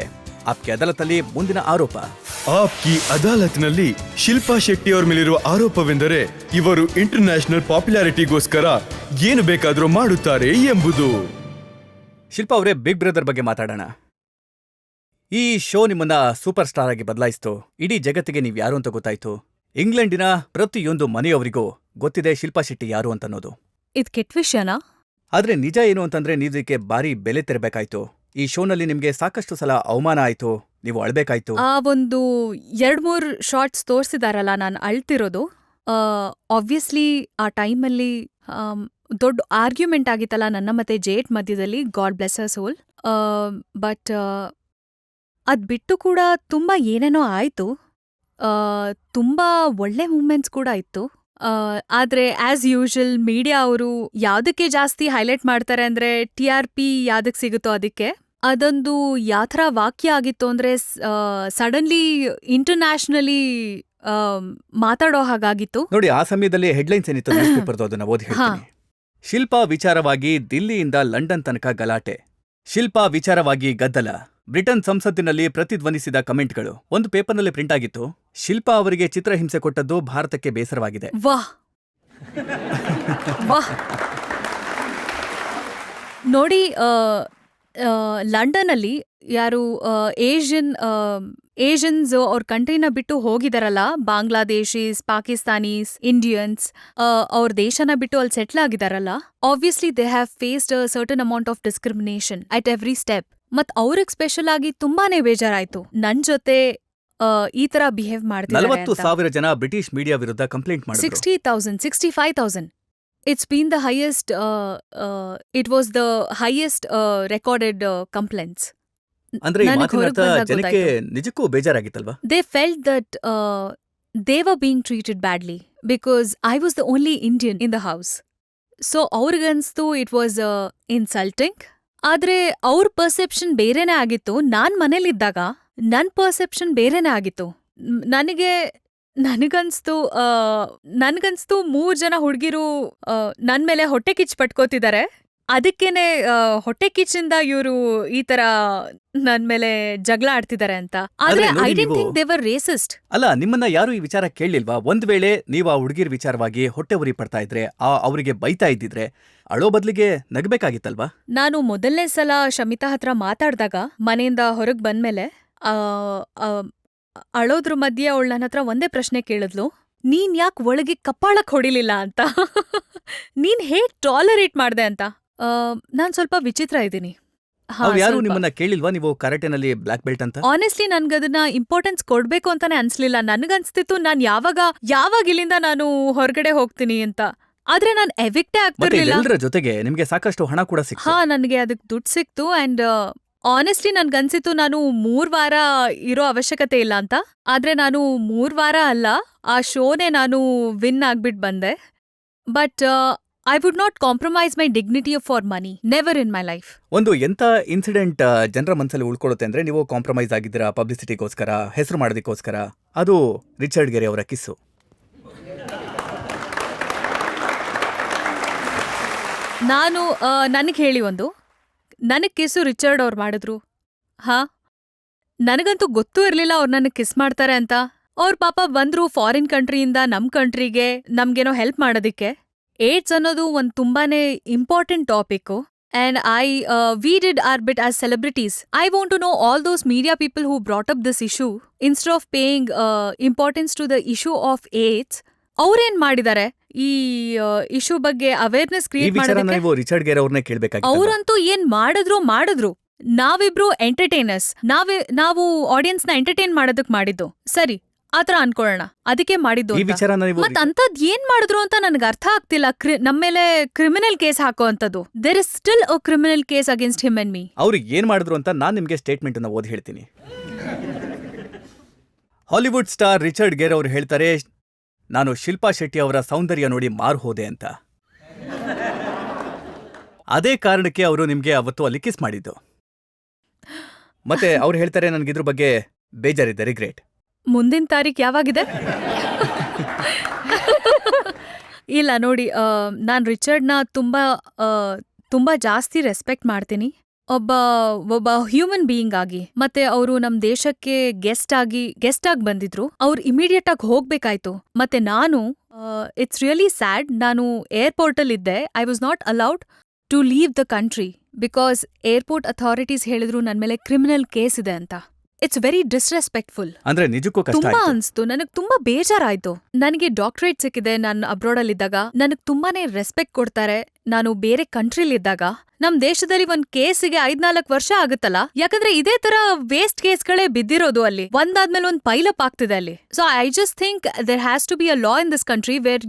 B: ಆಪ್ಕೆ ಅದಾಲತ್ನಲ್ಲಿ ಮುಂದಿನ ಆರೋಪ.
A: ಆಪ್ಕಿ ಅದಾಲತ್ನಲ್ಲಿ ಶಿಲ್ಪಾ ಶೆಟ್ಟಿ ಅವರ ಮೇಲಿರುವ ಆರೋಪವೆಂದರೆ ಇವರು ಇಂಟರ್ನ್ಯಾಷನಲ್ ಪಾಪ್ಯುಲಾರಿಟಿಗೋಸ್ಕರ ಏನು ಬೇಕಾದರೂ ಮಾಡುತ್ತಾರೆ ಎಂಬುದು.
B: ಶಿಲ್ಪಾ ಅವರೇ, ಬಿಗ್ ಬ್ರದರ್ ಬಗ್ಗೆ ಮಾತಾಡೋಣ. ಈ ಶೋ ನಿಮ್ಮನ್ನ ಸೂಪರ್ ಸ್ಟಾರ್ ಆಗಿ ಬದಲಾಯಿಸ್ತು. ಇಡೀ ಜಗತ್ತಿಗೆ ನೀವು ಯಾರು ಅಂತ ಗೊತ್ತಾಯ್ತು. ಇಂಗ್ಲೆಂಡಿನ ಪ್ರತಿಯೊಂದು ಮನೆಯವರಿಗೂ ಗೊತ್ತಿದೆ ಶಿಲ್ಪಾ ಶೆಟ್ಟಿ ಯಾರು ಅಂತ ಅನ್ನೋದು.
C: ಇದ್ ಕೆಟ್ಟ ವಿಷಯನಾ?
B: ಆದ್ರೆ ನಿಜ ಏನು ಅಂತಂದ್ರೆ ನೀವು ಇದಕ್ಕೆ ಭಾರಿ ಬೆಲೆ ತೆರಬೇಕಾಯ್ತು. ಈ ಶೋನಲ್ಲಿ ನಿಮ್ಗೆ ಸಾಕಷ್ಟು ಸಲ ಅವಮಾನ ಆಯ್ತು, ನೀವು ಅಳ್ಬೇಕಾಯ್ತು.
C: ಆ ಒಂದು 2-3 ಶಾರ್ಟ್ಸ್ ತೋರ್ಸಿದಾರಲ್ಲ ನಾನು ಅಳ್ತಿರೋದು. ಆಬ್ವಿಯಸ್ಲಿ ಆ ಟೈಮಲ್ಲಿ ದೊಡ್ಡ ಆರ್ಗ್ಯುಮೆಂಟ್ ಆಗಿತ್ತಲ್ಲ ನನ್ನ ಮತ್ತೆ ಜೇಟ್ ಮಧ್ಯದಲ್ಲಿ, God bless her soul. But ಅದ್ ಬಿಟ್ಟು ಕೂಡ ತುಂಬಾ ಏನೇನೋ ಆಯ್ತು. ತುಂಬಾ ಒಳ್ಳೆ ಮೂಮೆಂಟ್ಸ್ ಕೂಡ ಇತ್ತು. ಆದ್ರೆ ಆಸ್ ಯೂಶುವಲ್ ಮೀಡಿಯಾ ಅವರು ಯಾವ್ದಕ್ಕೆ ಜಾಸ್ತಿ ಹೈಲೈಟ್ ಮಾಡ್ತಾರೆ ಅಂದ್ರೆ TRP ಯಾವ್ದಕ್ ಸಿಗುತ್ತೋ ಅದಕ್ಕೆ. ಅದೊಂದು ಯಾವ ಥರ ವಾಕ್ಯ ಆಗಿತ್ತು ಅಂದ್ರೆ ಸಡನ್ಲಿ ಇಂಟರ್ನ್ಯಾಷನಲಿ ಮಾತಾಡೋ ಹಾಗಾಗಿತ್ತು.
B: ನೋಡಿ, ಆ ಸಮಯದಲ್ಲಿ ಹೆಡ್ಲೈನ್ಸ್ ಏನಿತ್ತು ನ್ಯೂಸ್ ಪೇಪರ್ದು ಅದನ್ನ ಓದಿ ಹೇಳ್ತೀನಿ. ಶಿಲ್ಪಾ ವಿಚಾರವಾಗಿ ದಿಲ್ಲಿಯಿಂದ ಲಂಡನ್ ತನಕ ಗಲಾಟೆ, ಶಿಲ್ಪಾ ವಿಚಾರವಾಗಿ ಗದ್ದಲ, ಬ್ರಿಟನ್ ಸಂಸತ್ತಿನಲ್ಲಿ ಪ್ರತಿಧ್ವನಿಸಿದ ಕಮೆಂಟ್ಗಳು. ಒಂದು ಪೇಪರ್ನಲ್ಲಿ ಪ್ರಿಂಟ್ ಆಗಿತ್ತು, ಶಿಲ್ಪಾ ಅವರಿಗೆ ಚಿತ್ರಹಿಂಸೆ ಕೊಟ್ಟದ್ದು ಭಾರತಕ್ಕೆ ಬೇಸರವಾಗಿದೆ.
C: ವಾಹ್ ವಾಹ್. ನೋಡಿ, ಲಂಡನ್ ಅಲ್ಲಿ ಯಾರು ಏಷ್ಯನ್ಸ್ ಅವ್ರ ಕಂಟ್ರಿನ ಬಿಟ್ಟು ಹೋಗಿದಾರಲ್ಲ, ಬಾಂಗ್ಲಾದೇಶೀಸ್, ಪಾಕಿಸ್ತಾನೀಸ್, ಇಂಡಿಯನ್ಸ್, ಅವ್ರ ದೇಶನ ಬಿಟ್ಟು ಅಲ್ಲಿ ಸೆಟ್ಲ್ ಆಗಿದಾರಲ್ಲ, obviously they have faced a certain amount of discrimination at every step. ಮತ್ ಅವ್ರಿಗೆ ಸ್ಪೆಷಲ್ ಆಗಿ ತುಂಬಾನೇ ಬೇಜಾರಾಯ್ತು ನನ್ ಜೊತೆ ಈ ತರ ಬಿಹೇವ್ ಮಾಡ್ತಿದ್ದಾರೆ.
B: 40,000 ಜನ ಬ್ರಿಟಿಷ್ ಮೀಡಿಯಾ ವಿರುದ್ಧ ಕಂಪ್ಲೇಂಟ್ ಮಾಡಿದ್ರು.
C: 60,000, 65,000. It's been the highest, it was the highest recorded complaints.
B: ಅಂದ್ರೆ ಈ
C: ನನಗ್
B: ಮಾತಿನ
C: ಹೊರಗ್
B: ಅರ್ಥ
C: ಬಂದಾಗ
B: ಜನಕ್ಕೆ
C: ಗೊತ್ತಾಯ್ತು.
B: ನಿಜಕ್ಕೂ ಬೇಜಾರಾಗಿತ್ತಲ್ವಾ?
C: They felt that they were being treated badly because I was the only Indian in the house. So ಅವ್ರಿಗನ್ಸ್ತು it was insulting. ಆದ್ರೆ ಅವ್ರ ಪರ್ಸೆಪ್ಷನ್ ಬೇರೆನೇ ಆಗಿತ್ತು. ನಾನ್ ಮನೇಲಿದ್ದಾಗ ನನ್ ಪರ್ಸೆಪ್ಷನ್ ಬೇರೆನೇ ಆಗಿತ್ತು. ನನಗನ್ಸ್ತು 3 ಜನ ಹುಡ್ಗಿರು ನನ್ ಮೇಲೆ ಹೊಟ್ಟೆ ಕಿಚ್ ಪಟ್ಕೋತಿದ್ದಾರೆ. ಅದಕ್ಕೇನೆ ಹೊಟ್ಟೆ ಕಿಚ್ಚಿಂದ ಇವರು ಈ ತರ ನನ್ ಮೇಲೆ ಜಗಳ ಆಡ್ತಿದ್ದಾರೆ ಅಂತ. ಆದ್ರೆ
B: ನೋಡಿ
C: ಐ ಡಿಡ್ಂಟ್
B: ನೀವು-
C: ಥಿಂಕ್ ದೇ ವರ್ ರೇಸಿಸ್ಟ್.
B: ಅಲ್ಲ, ನಿಮ್ಮನ್ನ ಯಾರು ಈ ವಿಚಾರ ಕೇಳಲಿಲ್ವಾ? ಒಂದ್ ವೇಳೆ ನೀವು ಆ ಹುಡುಗಿರ್ ವಿಚಾರವಾಗಿ ಹೊಟ್ಟೆ ಉರಿ ಪಡ್ತಾ ಇದ್ರೆ, ಅವರಿಗೆ ಬೈತಾ ಇದ್ದಿದ್ರೆ, ಅಳೋ ಬದ್ಲಿಗೆ ನಗಬೇಕಾಗಿತ್ತಲ್ವಾ?
C: ನಾನು ಮೊದಲನೇ ಸಲ ಶಮಿತಾ ಹತ್ರ ಮಾತಾಡ್ದಾಗ ಮನೆಯಿಂದ ಹೊರಗ್ ಬಂದ್ಮೇಲೆ ಅಳೋದ್ರ ಮಧ್ಯೆ ಅವಳು ನನ್ನ ಹತ್ರ ಒಂದೇ ಪ್ರಶ್ನೆ ಕೇಳಿದ್ಲು, ನೀನ್ ಯಾಕೆ ಒಳಗೆ ಕಪ್ಪಾಳಕ್ ಹೊಡಿಲಿಲ್ಲ ಅಂತ. ನೀನ್ ಹೇಗ್ ಟಾಲರೇಟ್ ಮಾಡ್ದೆ ಅಂತ. ನಾನ್ ಸ್ವಲ್ಪ ವಿಚಿತ್ರ ಇದ್ದೀನಿ.
B: ಅವ್ರು ಯಾರು ನಿಮ್ಮನ್ನ ಕೇಳಿಲ್ವಾ ನೀವು ಕರಾಟೆನಲ್ಲಿ ಬ್ಲಾಕ್ ಬೆಲ್ಟ್ ಅಂತ?
C: ಆನೆಸ್ಟ್ಲಿ ನನ್ಗದನ್ನ ಇಂಪಾರ್ಟೆನ್ಸ್ ಕೊಡ್ಬೇಕು ಅಂತಾನೆ ಅನ್ಸ್ಲಿಲ್ಲ. ನನ್ಗನ್ಸ್ತಿತ್ತು ನಾನ್ ಯಾವಾಗ ಇಲ್ಲಿಂದ ನಾನು ಹೊರಗಡೆ ಹೋಗ್ತೀನಿ ಅಂತ. ಆದ್ರೆ ನಾನ್ ಎವಿಕ್ಟೇ
B: ಮತ್ತೆ
C: ಆಗ್ತಿರ್ಲಿಲ್ಲ.
B: ಎಲ್ಲರ ಜೊತೆಗೆ ನಿಮ್ಗೆ ಸಾಕಷ್ಟು ಹಣ ಕೂಡ ಸಿಕ್ತು.
C: ಹಾ, ನನ್ಗೆ ಅದಕ್ ದುಡ್ಡು ಸಿಕ್ತು. ಅಂಡ್ ಆನೆಸ್ಟ್ಲಿ ನನ್ಗನ್ಸಿತ್ತು ನಾನು 3 ವಾರ ಇರೋ ಅವಶ್ಯಕತೆ ಇಲ್ಲ ಅಂತ. ಆದ್ರೆ ನಾನು 3 ವಾರ ಅಲ್ಲ, ಆ ಶೋನೇ ನಾನು ವಿನ್ ಆಗ್ಬಿಟ್ ಬಂದೆ. But I would not compromise my dignity for money, never in my life.
B: ಒಂದು ಎಂತ ಇನ್ಸಿಡೆಂಟ್ ಜನರ ಮನಸ್ಸಲ್ಲಿ ಉಳ್ಕೊಳ್ಳುತ್ತೆ ಅಂದ್ರೆ, ನೀವು ಕಾಂಪ್ರಮೈಸ್ ಆಗಿದ್ದೀರಾ ಪಬ್ಲಿಸಿಟಿಗೋಸ್ಕರ, ಹೆಸರು ಮಾಡೋದಕ್ಕೋಸ್ಕರ. ಅದು ರಿಚರ್ಡ್ ಗೆರೆ ಅವರ ಕಿಸ್ಸು.
C: ನಾನು ನನಗೆ ಹೇಳಿ ನನಗ್ ಕಿಸ್ಸು ರಿಚರ್ಡ್ ಅವ್ರು ಮಾಡಿದ್ರು. ಹಾ, ನನಗಂತೂ ಗೊತ್ತೂ ಇರ್ಲಿಲ್ಲ ಅವ್ರು ನನಗ್ ಕಿಸ್ ಮಾಡ್ತಾರೆ ಅಂತ. ಅವ್ರ ಪಾಪ ಬಂದ್ರು ಫಾರಿನ್ ಕಂಟ್ರಿಯಿಂದ ನಮ್ ಕಂಟ್ರಿಗೆ ನಮ್ಗೇನೋ ಹೆಲ್ಪ್ ಮಾಡೋದಿಕ್ಕೆ. ಏಡ್ಸ್ ಅನ್ನೋದು ಒಂದ್ ತುಂಬಾನೇ important topic. And we did our bit as celebrities. I want to know all those media people who brought up this issue. Instead of paying importance to the issue of AIDS, ಅವ್ರೇನ್ ಮಾಡಿದ್ದಾರೆ ಈ ಇಶ್ಯೂ ಬಗ್ಗೆ ಅವೇರ್ನೆಸ್
B: ಈ
C: ಕ್ರಿಯೇಟ್
B: ವಿಚಾರ
C: ಮಾಡೋದಕ್ಕೆ?
B: ನೀವು ರಿಚರ್ಡ್ ಗೆರೆ ಅವ್ರನ್ನೇ ಕೇಳ್ಬೇಕಾಗಿತ್ತು.
C: ಅವ್ರಂತೂ ಏನ್ ಮಾಡಿದ್ರು. ನಾವಿಬ್ರು ಎಂಟರ್ಟೈನರ್ಸ್, ನಾವು ಆಡಿಯನ್ಸ್ ನ ಎಂಟರ್ಟೈನ್ ಮಾಡೋದಕ್ ಮಾಡಿದ್ದು. ಸರಿ, ಆತರ ಅನ್ಕೊಳ್ಳೋಣ, ಅದಕ್ಕೆ ಮಾಡಿದ್ದು
B: ಈ
C: ಅಂತ.
B: ವಿಚಾರ ನೀವು
C: ಮತ್ ಅಂತದ್ ಏನ್ ಮಾಡಿದ್ರು ಅಂತ ನನಗೆ ಅರ್ಥ ಆಗ್ತಿಲ್ಲ. ನಮ್ಮೇಲೆ ಕ್ರಿಮಿನಲ್ ಕೇಸ್ ಹಾಕೋ ಅಂತದ್ದು. There is still a criminal case against him and me.
B: ಅವ್ರು ಏನ್ ಮಾಡಿದ್ರು ಅಂತ ನಾನ್ ನಿಮ್ಗೆ ಸ್ಟೇಟ್ಮೆಂಟ್ ಅನ್ನ ಓದಿ ಹೇಳ್ತೀನಿ. ಹಾಲಿವುಡ್ ಸ್ಟಾರ್ ರಿಚರ್ಡ್ ಗೆರೆ ಅವರು ಹೇಳ್ತಾರೆ, ನಾನು ಶಿಲ್ಪಾ ಶೆಟ್ಟಿ ಅವರ ಸೌಂದರ್ಯ ನೋಡಿ ಮಾರು ಹೋದೆ ಅಂತ. ಅದೇ ಕಾರಣಕ್ಕೆ ಅವರು ನಿಮ್ಗೆ ಅವತ್ತು ಅಲ್ಲಿ ಕಿಸ್ ಮಾಡಿದ್ದು. ಮತ್ತೆ ಅವ್ರು ಹೇಳ್ತಾರೆ, ನನ್ಗಿದ್ರ ಬಗ್ಗೆ ಬೇಜಾರಿದೆ, ರಿಗ್ರೆಟ್.
C: ಮುಂದಿನ ತಾರೀಖ್ ಯಾವಾಗಿದೆ? ಇಲ್ಲ ನೋಡಿ, ನಾನ್ ರಿಚರ್ಡ್ನ ತುಂಬಾ ಜಾಸ್ತಿ ರೆಸ್ಪೆಕ್ಟ್ ಮಾಡ್ತೀನಿ. ಒಬ್ಬ ಹ್ಯೂಮನ್ ಬೀಯಿಂಗ್ ಆಗಿ. ಮತ್ತೆ ಅವರು ನಮ್ ದೇಶಕ್ಕೆ ಗೆಸ್ಟ್ ಆಗಿ ಬಂದಿದ್ರು. ಅವ್ರು ಇಮಿಡಿಯೇಟ್ ಆಗಿ ಹೋಗ್ಬೇಕಾಯ್ತು. ಮತ್ತೆ ನಾನು ಇಟ್ಸ್ ರಿಯಲಿ ಸ್ಯಾಡ್, ನಾನು ಏರ್ಪೋರ್ಟ್ ಅಲ್ಲಿ ಇದ್ದೆ. I was not allowed to leave the country because airport authorities ಹೇಳಿದ್ರು ನನ್ ಮೇಲೆ ಕ್ರಿಮಿನಲ್ ಕೇಸ್ ಇದೆ ಅಂತ. It's very disrespectful.
B: ಅಂದ್ರೆ ನಿಜಕ್ಕೂ ಕಷ್ಟ
C: ತುಂಬಾ
B: ಆಯ್ತು.
C: ಅನ್ಸ್ತು, ನನಗ್ ತುಂಬಾ ಬೇಜಾರಾಯ್ತು. ನನಗೆ ಡಾಕ್ಟರೇಟ್ ಸಿಕ್ಕಿದೆ ನಾನು ಅಬ್ರಾಡ್ ಅಲ್ಲಿದ್ದಾಗ. ನನಗ್ ತುಂಬಾನೇ ರೆಸ್ಪೆಕ್ಟ್ ಕೊಡ್ತಾರೆ. ನಾನು ಬೇರೆ ಕಂಟ್ರಿಲಿದ್ದಾಗ ನಮ್ ದೇಶದಲ್ಲಿ ಒಂದ್ ಕೇಸಿಗೆ 5-4 ವರ್ಷ ಆಗುತ್ತಲ್ಲ, ಯಾಕಂದ್ರೆ ಇದೇ ತರ ವೇಸ್ಟ್ ಕೇಸ್ಗಳೇ ಬಿದ್ದಿರೋದು ಅಲ್ಲಿ. ಒಂದಾದ್ಮೇಲೆ ಒಂದ್ ಪೈಲಪ್ ಆಗ್ತಿದೆ ಅಲ್ಲಿ. So I just think there has to be a law in this country where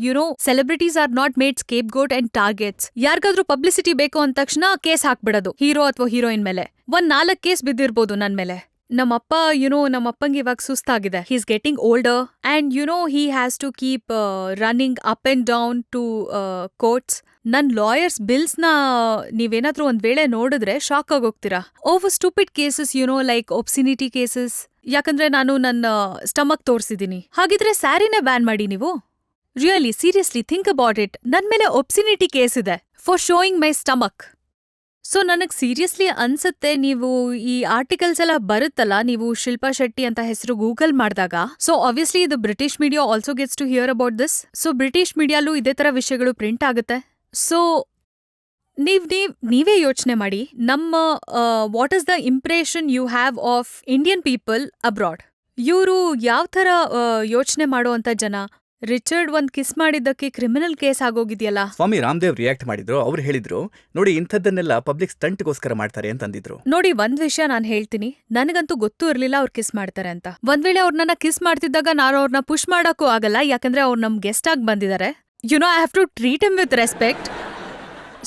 C: celebrities are not made scapegoat and targets. ಯಾರಿಗಾದ್ರೂ ಪಬ್ಲಿಸಿಟಿ ಬೇಕು ಅಂದ ತಕ್ಷಣ ಕೇಸ್ ಹಾಕ್ಬಿಡೋದು ಹೀರೋ ಅಥವಾ ಹೀರೋಯಿನ್ ಮೇಲೆ. 4 ಕೇಸ್ ಬಿದ್ದಿರ್ಬೋದು ನನ್ ಮೇಲೆ. ನಮ್ಮಪ್ಪ ನಮ್ಮಪ್ಪಂಗೆ ಇವಾಗ ಸುಸ್ತಾಗಿದೆ. He is getting older and he has to keep running up and down to courts. ನನ್ ಲಾಯರ್ಸ್ ಬಿಲ್ಸ್ನ ನೀವೇನಾದ್ರೂ ಒಂದ್ ವೇಳೆ ನೋಡಿದ್ರೆ shock ಆಗೋಗ್ತೀರಾ. Over stupid cases like obscenity cases. ಯಾಕಂದ್ರೆ ನಾನು ನನ್ನ ಸ್ಟಮಕ್ ತೋರ್ಸಿದೀನಿ. ಹಾಗಿದ್ರೆ ಸ್ಯಾರಿನೇ ಬ್ಯಾನ್ ಮಾಡಿ ನೀವು. Really seriously think about it. ನನ್ ಮೇಲೆ ಒಬ್ಸಿನಿಟಿ ಕೇಸ್ ಇದೆ for showing my stomach. So ನನಗ್ ಸೀರಿಯಸ್ಲಿ ಅನ್ಸುತ್ತೆ, ನೀವು ಈ ಆರ್ಟಿಕಲ್ಸ್ ಎಲ್ಲ ಬರುತ್ತಲ್ಲ, ನೀವು ಶಿಲ್ಪಾ ಶೆಟ್ಟಿ ಅಂತ ಹೆಸರು ಗೂಗಲ್ ಮಾಡಿದಾಗ, ಸೊ ಆಬ್ವಿಯಸ್ಲಿ ಇದು British media also gets to hear about this. So British ಮೀಡಿಯಾಲೂ ಇದೇ ತರ ವಿಷಯಗಳು ಪ್ರಿಂಟ್ ಆಗುತ್ತೆ. ಸೊ ನೀವೇ ಯೋಚನೆ ಮಾಡಿ, ನಮ್ಮ what is the impression you have of Indian people abroad. ಇವರು ಯಾವ ಥರ ಯೋಚನೆ ಮಾಡುವಂತ ಜನ. ರಿಚರ್ಡ್ ಒಂದ್ ಕಿಸ್ ಮಾಡಿದ್ದಕ್ಕೆ ಕ್ರಿಮಿನಲ್ ಕೇಸ್ ಆಗೋಗಿದ್ಯಲ್ಲ.
B: ಸ್ವಾಮಿ ರಾಮದೇವ್ ರಿಯಾಕ್ಟ್ ಮಾಡಿದ್ರು. ಅವ್ರು ಹೇಳಿದ್ರು, ನೋಡಿ ಇಂಥದ್ದನ್ನೆಲ್ಲ ಪಬ್ಲಿಕ್ ಸ್ಟಂಟ್ಗೋಸ್ಕರ ಮಾಡ್ತಾರೆ ಅಂತಂದಿದ್ರು.
C: ನೋಡಿ, ಒಂದ್ ವಿಷಯ ನಾನ್ ಹೇಳ್ತೀನಿ, ನನಗಂತೂ ಗೊತ್ತೂ ಇರ್ಲಿಲ್ಲ ಅವ್ರು ಕಿಸ್ ಮಾಡ್ತಾರೆ ಅಂತ. ಒಂದ್ ವೇಳೆ ಅವ್ರು ನನ್ನ ಕಿಸ್ ಮಾಡ್ತಿದ್ದಾಗ ನಾನು ಅವ್ರನ್ನ ಪುಷ್ ಮಾಡಕ್ಕೂ ಆಗಲ್ಲ, ಯಾಕಂದ್ರೆ ಅವ್ರು ನಮ್ ಗೆಸ್ಟ್ ಆಗಿ ಬಂದಿದ್ದಾರೆ. I have to treat him with respect.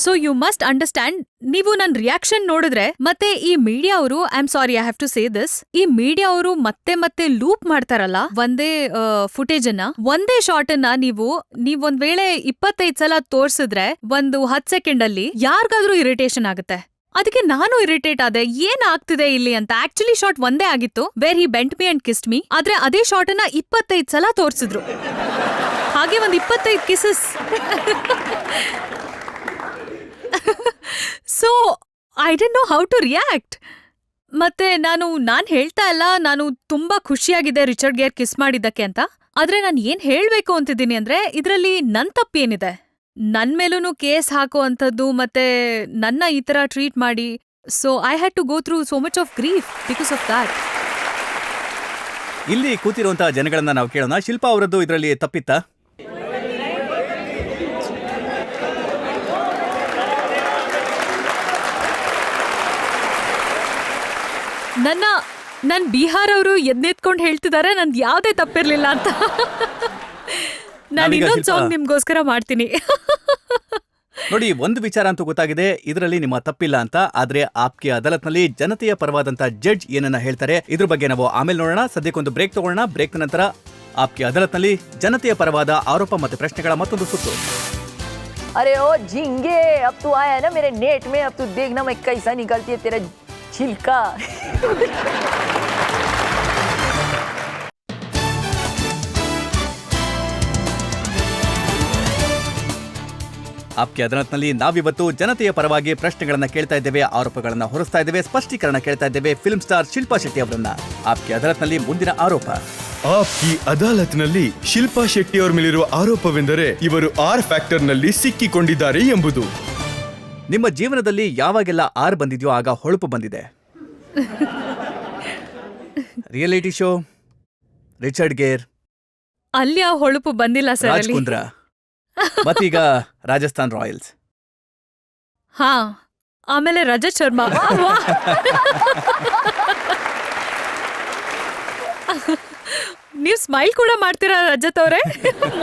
C: So you must understand. ನೀವು ನನ್ ರಿಯಾಕ್ಷನ್ ನೋಡಿದ್ರೆ, ಮತ್ತೆ ಈ ಮೀಡಿಯಾ ಅವರು, I am sorry I have to say this, ಈ ಮೀಡಿಯಾ ಅವರು ಮತ್ತೆ ಲೂಪ್ ಮಾಡ್ತಾರಲ್ಲ ಒಂದೇ ಫುಟೇಜ್ ಅನ್ನ, ಒಂದೇ ಶಾರ್ಟ್ ಅನ್ನ ನೀವೊಂದ್ ವೇಳೆ 25 ಸಲ ತೋರ್ಸಿದ್ರೆ ಒಂದು 10 ಸೆಕೆಂಡ್ ಅಲ್ಲಿ ಯಾರಿಗಾದ್ರೂ ಇರಿಟೇಷನ್ ಆಗುತ್ತೆ. ಅದಕ್ಕೆ ನಾನು ಇರಿಟೇಟ್ ಆದೆ, ಏನ್ ಆಗ್ತಿದೆ ಇಲ್ಲಿ ಅಂತ. ಆಕ್ಚುಲಿ ಶಾರ್ಟ್ ಒಂದೇ ಆಗಿತ್ತು, where he bent me and kissed me. ಆದ್ರೆ ಅದೇ ಶಾರ್ಟ್ ಅನ್ನ 25 ಸಲ ತೋರ್ಸಿದ್ರು. ಹಾಗೆ ಒಂದ್ 25 kisses. So I don't know how to react. ಮತ್ತೆ ನಾನ್ ಹೇಳ್ತಾ ಇಲ್ಲ ನಾನು ತುಂಬಾ ಖುಷಿಯಾಗಿದೆ ರಿಚರ್ಡ್ ಗೇರ್ ಕಿಸ್ ಮಾಡಿದ್ದಕ್ಕೆ ಅಂತ. ಆದ್ರೆ ನಾನು ಏನ್ ಹೇಳ್ಬೇಕು ಅಂತಿದ್ದೀನಿ ಅಂದ್ರೆ, ಇದ್ರಲ್ಲಿ ನನ್ ತಪ್ಪೇನಿದೆ? ನನ್ ಮೇಲೂನು ಕೇಸ್ ಹಾಕೋ ಅಂಥದ್ದು, ಮತ್ತೆ ನನ್ನ ಈ ತರ ಟ್ರೀಟ್ ಮಾಡಿ. So I had to go through so much of grief because of that.
B: ಇಲ್ಲಿ ಕೂತಿರುವಂತಹ ಜನಗಳನ್ನ ನಾವು ಕೇಳೋಣ. ಶಿಲ್ಪಾ ಅವರದ್ದು ಇದರಲ್ಲಿ ತಪ್ಪಿತ್ತಾ?
C: ನನ್ ಬಿಹಾರ್ ಅವರು ಎದ್ನೆತ್ಕೊಂಡು ಹೇಳ್ತಿದ್ದಾರೆ ನಂದು ಯಾವ್ದೇ ತಪ್ಪಿರ್ಲಿಲ್ಲ ಅಂತ. ನಾನು ಇನ್ನೊಂದು ಸಾಂಗ್ ನಿಮ್ಗೋಸ್ಕರ ಮಾಡ್ತೀನಿ.
B: ನೋಡಿ, ಒಂದು ವಿಚಾರ ಅಂತೂ ಗೊತ್ತಾಗಿದೆ, ಇದರಲ್ಲಿ ನಿಮ್ಮ ತಪ್ಪಿಲ್ಲ ಅಂತ. ಆದ್ರೆ ಆಪ್ಕೆ ಅದಾಲತ್ನಲ್ಲಿ ಜನತೆಯ ಪರವಾದಂತ ಜಡ್ಜ್ ಏನನ್ನ ಹೇಳ್ತಾರೆ, ಇದ್ರ ಬಗ್ಗೆ ನಾವು ಆಮೇಲೆ ನೋಡೋಣ. ಸದ್ಯಕ್ಕೊಂದು ಬ್ರೇಕ್ ತಗೊಳ್ಳೋಣ. ಬ್ರೇಕ್ ನಂತರ ಆಪ್ಕೆ ಅದಾಲತ್ನಲ್ಲಿ ಜನತೆಯ ಪರವಾದ ಆರೋಪ ಮತ್ತೆ ಪ್ರಶ್ನೆಗಳ ಮತ್ತೊಂದು ಸುತ್ತು.
D: अरे ओ झिंगे, अब तू आया है ना मेरे नेट में, अब तू देखना मैं कैसा निकलती है तेरा छिलका.
B: ಆಪ್ಕೆ ಅದಾಲತ್ನಲ್ಲಿ ನಾವಿವತ್ತು ಜನತೆಯ ಪರವಾಗಿ ಪ್ರಶ್ನೆಗಳನ್ನ ಕೇಳ್ತಾ ಇದ್ದೇವೆ, ಆರೋಪಗಳನ್ನ ಹೊರಿಸ್ತಾ ಇದ್ದೇವೆ, ಸ್ಪಷ್ಟೀಕರಣ ಕೇಳ್ತಾ ಇದ್ದೇವೆ ಫಿಲ್ಮ್ ಸ್ಟಾರ್ ಶಿಲ್ಪಾ ಶೆಟ್ಟಿ ಅವರನ್ನ. ಆಪ್ಕೆ ಅದಾಲತ್ನಲ್ಲಿ ಮುಂದಿನ ಆರೋಪ.
A: ಆಪ್ಕಿ ಅದಾಲತ್ನಲ್ಲಿ ಶಿಲ್ಪಾ ಶೆಟ್ಟಿ ಅವರ ಮೇಲಿರುವ ಆರೋಪವೆಂದರೆ ಇವರು ಆರ್ ಫ್ಯಾಕ್ಟರ್ನಲ್ಲಿ ಸಿಕ್ಕಿಕೊಂಡಿದ್ದಾರೆ ಎಂಬುದು.
B: ನಿಮ್ಮ ಜೀವನದಲ್ಲಿ ಯಾವಾಗೆಲ್ಲ ಆರ್ ಬಂದಿದ್ಯೋ ಆಗ ಹೊಳಪು ಬಂದಿದೆ. ರಿಯಾಲಿಟಿ ಶೋ, ರಿಚರ್ಡ್ ಗೇರ್,
C: ಅಲ್ಲಿ ಆ ಹೊಳಪು ಬಂದಿಲ್ಲ ಸರ್.
B: ರಾಜ್ ಕುಂದ್ರಾ, ಮತ್ತೀಗ ರಾಜಸ್ಥಾನ್ ರಾಯಲ್ಸ್.
C: ಹಾ, ಆಮೇಲೆ ರಜತ್ ಶರ್ಮಾ. ನೀವ್ ಸ್ಮೈಲ್ ಕೂಡ ಮಾಡ್ತೀರಾ ರಜತ್ ಅವ್ರೆ?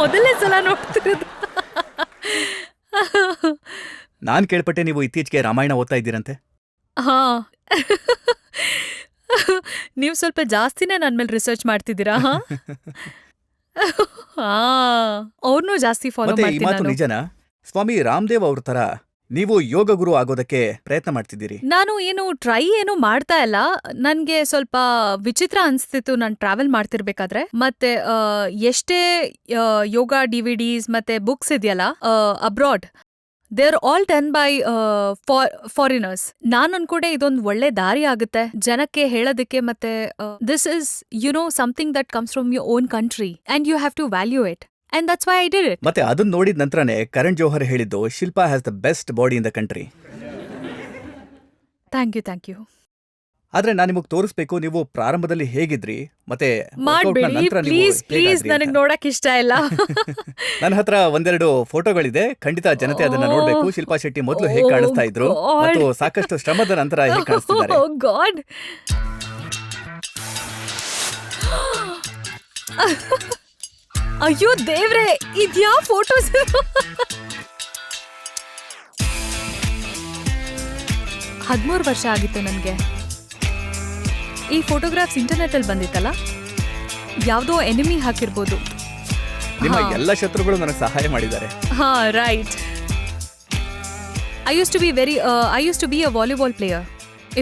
C: ಮೊದಲನೇ ಸಲ ನೋಡ್ತಿರೋದು.
B: ನಾನ್ ಕೇಳ್ಪಟ್ಟೆ ನೀವು ಇತ್ತೀಚೆಗೆ ರಾಮಾಯಣ ಓದ್ತಾ ಇದ್ದೀರಂತೆ.
C: ಹಾ, ನೀವ್ ಸ್ವಲ್ಪ ಜಾಸ್ತಿನೇ ನನ್ ಮೇಲೆ ರಿಸರ್ಚ್ ಮಾಡ್ತಿದ್ದೀರಾ. ಅವ್ರನ್ನೂ ಜಾಸ್ತಿ ಫಾಲೋ
B: ಮತ್ತೆ ಈ ಮಾತು
C: ಮಾಡ್ತೀನಿ.
B: ನಿಜನಾ? ಸ್ವಾಮಿ ರಾಮದೇವ್ ಅವ್ರ ತರ ನೀವು ಯೋಗ ಗುರು ಆಗೋದಕ್ಕೆ ಪ್ರಯತ್ನ ಮಾಡ್ತಿದ್ದೀರಿ.
C: ನಾನು ಟ್ರೈ ಮಾಡ್ತಾ ಇಲ್ಲ. ನನ್ಗೆ ಸ್ವಲ್ಪ ವಿಚಿತ್ರ ಅನ್ಸ್ತಿತ್ತು ನಾನು ಟ್ರಾವೆಲ್ ಮಾಡ್ತಿರ್ಬೇಕಾದ್ರೆ. ಮತ್ತೆ ಎಷ್ಟೇ ಯೋಗ ಡಿವಿಡೀಸ್ ಮತ್ತೆ ಬುಕ್ಸ್ ಇದೆಯಲ್ಲ abroad, they are all done by foreigners. ನಾನು ಅನ್ಕೊಂಡೆ ಇದೊಂದು ಒಳ್ಳೆ ದಾರಿ ಆಗುತ್ತೆ ಜನಕ್ಕೆ ಹೇಳೋದಕ್ಕೆ. ಮತ್ತೆ this is something that comes from your own country and you have to value it. And that's why I did it.
B: ಮತ್ತೆ ಅದನ್ನ ನೋಡಿದ ನಂತರನೇ ಕರಣ್ ಜೋಹರ್ ಹೇಳಿದ್ದು, Shilpa has the best body in the country.
C: Thank you.
B: ಆದ್ರೆ ನಾನು ನಿಮಗೆ ತೋರಿಸ್ಬೇಕು ನೀವು ಪ್ರಾರಂಭದಲ್ಲಿ ಹೇಗಿದ್ರಿ, ಮತ್ತೆ
C: ಮಾಡ್ಬೇಡಿ ಪ್ಲೀಸ್, ನನಗೆ ನೋಡಕ್ ಇಷ್ಟ ಇಲ್ಲ.
B: ನನ್ನ ಹತ್ರ ಒಂದೆರಡು ಫೋಟೋಗಳಿದೆ, ಖಂಡಿತ ಜನತೆ ಅದನ್ನ ನೋಡ್ಬೇಕು. ಶಿಲ್ಪಾ ಶೆಟ್ಟಿ ಮೊದಲು ಹೇಗೆ ಕಾಣಿಸ್ತಾ ಇದ್ರು ಮತ್ತು ಸಾಕಷ್ಟು ಶ್ರಮದ ನಂತರ ಹೇಗೆ ಕಾಣಿಸ್ತಿದ್ದಾರೆ.
C: Oh God. ಅಯ್ಯೋ ದೇವ್ರೆ, ಇದ್ಯಾ ಫೋಟೋಸ್? ಹದಿಮೂರು ವರ್ಷ ಆಗಿತ್ತು ನನಗೆ. ಈ ಫೋಟೋಗ್ರಾಫ್ಸ್ ಇಂಟರ್ನೆಟಲ್ಲಿ ಬಂದಿತ್ತಲ್ಲ, ಯಾವುದೋ ಎನಿಮಿ ಹಾಕಿರ್ಬೋದು.
B: ನಿಮ್ಮ ಎಲ್ಲ ಶತ್ರುಗಳು ನನಗೆ ಸಹಾಯ ಮಾಡಿದ್ದಾರೆ.
C: ಹಾ, right. I used to be a volleyball player.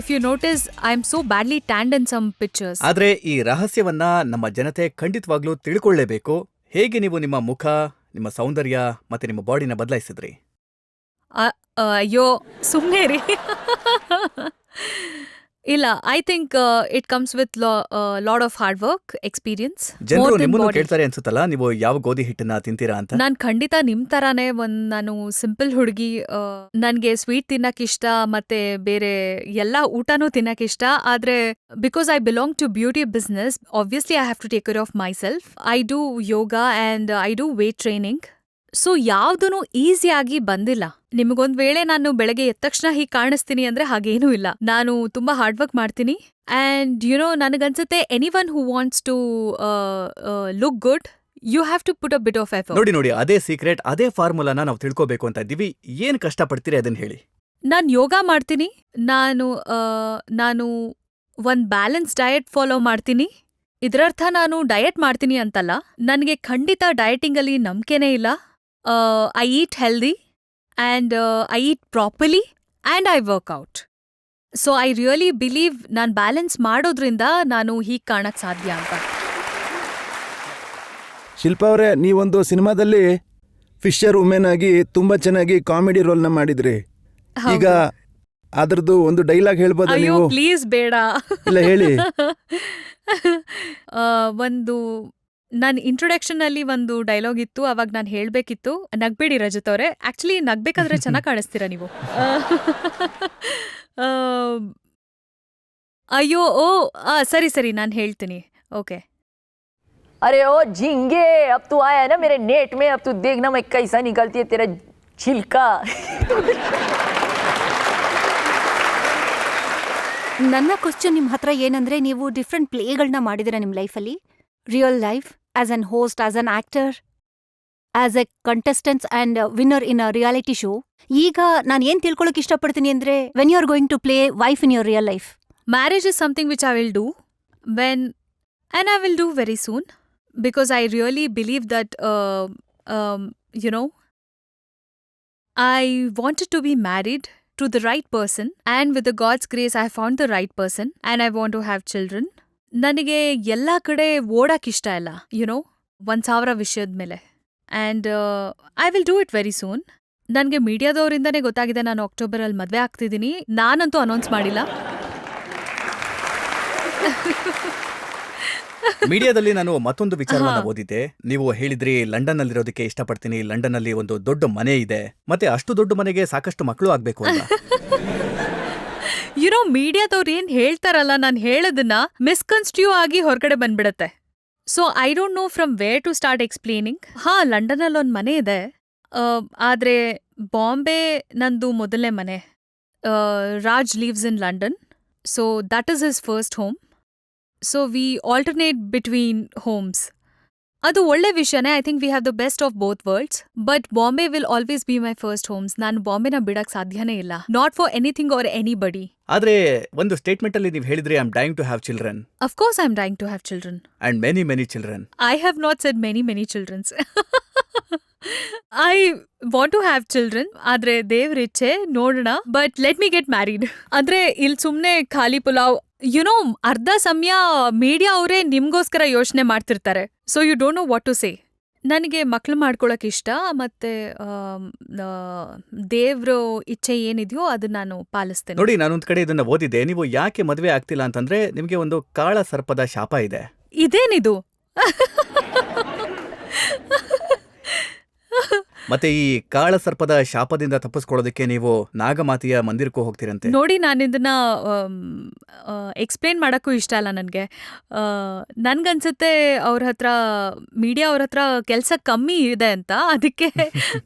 C: If you notice, I am so badly tanned in some pictures.
B: ಆದ್ರೆ ಈ ರಹಸ್ಯವನ್ನ ನಮ್ಮ ಜನತೆ ಖಂಡಿತವಾಗ್ಲೂ ತಿಳ್ಕೊಳ್ಳೇಬೇಕು. ಹೇಗೆ ನೀವು ನಿಮ್ಮ ಮುಖ, ನಿಮ್ಮ ಸೌಂದರ್ಯ ಮತ್ತೆ ನಿಮ್ಮ ಬಾಡಿನ ಬದಲಾಯಿಸಿದ್ರಿ?
C: ಅಯ್ಯೋ, ಸುಮ್ಮನೆ ರೀ. ಇಲ್ಲ, I think it comes with lot of hard work, experience.
B: ಜನರು ನಿಮ್ಮನ್ನು ಕೇಳ್ತಾರೆ ಅನ್ಸುತ್ತಲ್ಲ, ನೀವು ಯಾವ ಗೋಧಿ ಹಿಟ್ಟನ್ನ ತಿಂತೀರಾ ಅಂತ.
C: ನಾನ್ ಖಂಡಿತ ನಿಮ್ ತರಾನೇ ನಾನು ಸಿಂಪಲ್ ಹುಡುಗಿ. ನನ್ಗೆ ಸ್ವೀಟ್ ತಿನ್ನಕ್ ಇಷ್ಟ, ಮತ್ತೆ ಬೇರೆ ಎಲ್ಲಾ ಊಟನೂ ತಿನ್ನಕ್ ಇಷ್ಟ. ಆದ್ರೆ because I belong to beauty business, obviously I have to take care of myself. I do yoga and I do weight training. So ಯಾವ್ದೂ ಈಸಿಯಾಗಿ ಬಂದಿಲ್ಲ. ನಿಮಗೊಂದ್ ವೇಳೆ ನಾನು ಬೆಳಗ್ಗೆ ಎದ್ದ ತಕ್ಷಣ ಹೀಗೆ ಕಾಣಿಸ್ತೀನಿ ಅಂದ್ರೆ ಹಾಗೇನೂ ಇಲ್ಲ. ನಾನು ತುಂಬಾ ಹಾರ್ಡ್ ವರ್ಕ್ ಮಾಡ್ತೀನಿ. ಅಂಡ್ ನನಗನ್ಸುತ್ತೆ anyone who wants to look good, you have to put a bit of effort.
B: ನೋಡಿ, ಅದೇ ಸೀಕ್ರೆಟ್, ಅದೇ ಫಾರ್ಮುಲಾನ ನಾವು ತಿಳ್ಕೋಬೇಕು ಅಂತ ಇದ್ದೀವಿ. ಏನ್ ಕಷ್ಟ ಪಡ್ತೀರಿ ಅದನ್ನ ಹೇಳಿ.
C: ನಾನ್ ಯೋಗ ಮಾಡ್ತೀನಿ. ನಾನು ಒಂದ್ ಬ್ಯಾಲೆನ್ಸ್ ಡಯಟ್ ಫಾಲೋ ಮಾಡ್ತೀನಿ. ಇದರರ್ಥ ನಾನು ಡಯಟ್ ಮಾಡ್ತೀನಿ ಅಂತಲ್ಲ. ನನಗೆ ಖಂಡಿತ ಡಯಟಿಂಗಲ್ಲಿ ನಂಬಿಕೆನೇ ಇಲ್ಲ. I eat healthy and I eat properly and I work out. So I really believe ನಾನು ಬ್ಯಾಲೆನ್ಸ್ ಮಾಡೋದ್ರಿಂದ ನಾನು ಹೀಗೆ ಕಾಣಕ್ ಸಾಧ್ಯ ಅಂತ.
E: ಶಿಲ್ಪಾ ಅವರೇ, ನೀವೊಂದು ಸಿನಿಮಾದಲ್ಲಿ ಫಿಶರ್ ವುಮೆನ್ ಆಗಿ ತುಂಬಾ ಚೆನ್ನಾಗಿ ಕಾಮಿಡಿ ರೋಲ್ನ ಮಾಡಿದ್ರಿ. ಈಗ ಅದ್ರದ್ದು ಒಂದು ಡೈಲಾಗ್ ಹೇಳ್ಬೋದಾ
C: ಅಯ್ಯೋ
E: ನೀವು?
C: ಪ್ಲೀಸ್ ಬೇಡ.
E: ಇಲ್ಲ, ಹೇಳಿ.
C: ನನ್ನ ಇಂಟ್ರೊಡಕ್ಷನ್ ಅಲ್ಲಿ ಒಂದು ಡೈಲಾಗ್ ಇತ್ತು, ಅವಾಗ ನಾನು ಹೇಳ್ಬೇಕಿತ್ತು. ನಗ್ಬೇಡಿ ರಜತ್ ಅವರೇ, ಆಕ್ಚುಲಿ ನಗ್ಬೇಕಾದ್ರೆ ಚೆನ್ನಾಗಿ ಕಾಣಿಸ್ತೀರಾ ನೀವು. ಅಯ್ಯೋ, ಸರಿ ನಾನು ಹೇಳ್ತೀನಿ. ಓಕೆ.
D: अरे ओ झींगे, अब तू आया है ना मेरे नेट में, अब तू देखना मैं कैसा निकलती है तेरा छिलका.
F: ನನ್ನ ಕ್ವಶನ್ ನಿಮ್ಮ ಹತ್ರ ಏನಂದ್ರೆ, ನೀವು ಡಿಫ್ರೆಂಟ್ ಪ್ಲೇಗಳನ್ನ ಮಾಡಿದಿರ ನಿಮ್ಮ ಲೈಫಲ್ಲಿ. Real life, as an host, as an actor, as a contestants and winner in a reality show. ಈಗ ನಾನು ಏನ್ ತಿಳ್ಕೊಳಕ್ ಇಷ್ಟಪಡ್ತೀನಿ ಅಂದ್ರೆ, when you are going to play wife in your real life.
C: Marriage is something which I will do and I will do very soon, because I really believe that I wanted to be married to the right person, and with the God's grace I found the right person and I want to have children. ನನಗೆ ಎಲ್ಲಾ ಕಡೆ ಓಡಕ್ ಇಷ್ಟ ಇಲ್ಲ, 1,000 ವಿಷಯದ ಮೇಲೆ. And I will do it very soon. ನನಗೆ ಮೀಡಿಯಾದವರಿಂದನೇ ಗೊತ್ತಾಗಿದೆ ನಾನು ಅಕ್ಟೋಬರಲ್ಲಿ ಮದುವೆ ಆಗ್ತಿದ್ದೀನಿ. ನಾನಂತೂ ಅನೌನ್ಸ್ ಮಾಡಿಲ್ಲ.
B: ಮೀಡಿಯಾದಲ್ಲಿ ನಾನು ಮತ್ತೊಂದು ವಿಚಾರವನ್ನ ಓದಿದ್ದೆ. ನೀವು ಹೇಳಿದ್ರಿ ಲಂಡನ್ ನಲ್ಲಿರೋದಕ್ಕೆ ಇಷ್ಟಪಡ್ತೀನಿ, ಲಂಡನ್ ನಲ್ಲಿ ಒಂದು ದೊಡ್ಡ ಮನೆ ಇದೆ, ಮತ್ತೆ ಅಷ್ಟು ದೊಡ್ಡ ಮನೆಗೆ ಸಾಕಷ್ಟು ಮಕ್ಕಳು ಆಗ್ಬೇಕು ಅಂತ.
C: ಮೀಡಿಯಾದವ್ರು ಏನ್ ಹೇಳ್ತಾರಲ್ಲ, ನಾನು ಹೇಳೋದನ್ನ ಮಿಸ್ಕನ್ಸ್ಟ್ರೂ ಆಗಿ ಹೊರಗಡೆ ಬಂದ್ಬಿಡತ್ತೆ. So I don't know from where to start explaining. ಲಂಡನಲ್ಲಿ ಒಂದು ಮನೆ ಇದೆ, ಆದ್ರೆ ಬಾಂಬೆ ನಂದು ಮೊದಲನೇ ಮನೆ. Raj lives in London, so that is his first home. So we alternate between homes. ಅದು ಒಳ್ಳೆ ವಿಷಯನೇ. I think we have the best of both worlds. But Bombay will always be my first homes. ನಾನು ಬಾಂಬೆನ ಬಿಡಕ್ ಸಾಧ್ಯನೇ ಇಲ್ಲ, not for anything or anybody.
B: ಆದ್ರೆ ಒಂದು ಸ್ಟೇಟ್ಮೆಂಟ್ ಅಲ್ಲಿ ನೀವು ಹೇಳಿದ್ರಿ, I am dying to have children.
C: Of course I'm dying to have children.
B: And many children.
C: I have not said many children. I want to have children. ಆದ್ರೆ ದೇವ್ರಿಚ್ಛೆ, ನೋಡೋಣ. But let me get married. ಅಂದ್ರೆ ಇಲ್ಲಿ ಸುಮ್ನೆ ಖಾಲಿ ಪುಲಾವ್, ಅರ್ಧ ಸಮಯ ಮೀಡಿಯಾ ಅವರೇ ನಿಮ್ಗೋಸ್ಕರ ಯೋಚನೆ ಮಾಡ್ತಿರ್ತಾರೆ. So you don't know what to say. ನನಗೆ ಮಕ್ಳು ಮಾಡ್ಕೊಳಕ್ ಇಷ್ಟ, ಮತ್ತೆ ದೇವ್ರ ಇಚ್ಛೆ ಏನಿದೆಯೋ ಅದನ್ನ ನಾನು ಪಾಲಿಸ್ತೇನೆ.
B: ನೋಡಿ, ನಾನೊಂದ್ ಕಡೆ ಇದನ್ನ ಓದಿದ್ದೆ. ನೀವು ಯಾಕೆ ಮದುವೆ ಆಗ್ತಿಲ್ಲ ಅಂತಂದ್ರೆ ನಿಮಗೆ ಒಂದು ಕಾಳ ಸರ್ಪದ ಶಾಪ ಇದೆ.
C: ಇದೇನಿದು?
B: ಮತ್ತೆ ಈ ಕಾಳ ಸರ್ಪದ ಶಾಪದಿಂದ ತಪ್ಪಿಸ್ಕೊಳ್ಳೋದಕ್ಕೆ ನೀವು ನಾಗಮಾತೆಯ ಮಂದಿರಕ್ಕೂ ಹೋಗ್ತೀರಂತೆ.
C: ನೋಡಿ, ನಾನು ಇದನ್ನ ಎಕ್ಸ್ಪ್ಲೇನ್ ಮಾಡೋಕ್ಕೂ ಇಷ್ಟ ಅಲ್ಲ ನನಗೆ. ನನ್ಗನ್ಸುತ್ತೆ ಮೀಡಿಯಾ ಅವ್ರ ಹತ್ರ ಕೆಲಸ ಕಮ್ಮಿ ಇದೆ ಅಂತ, ಅದಕ್ಕೆ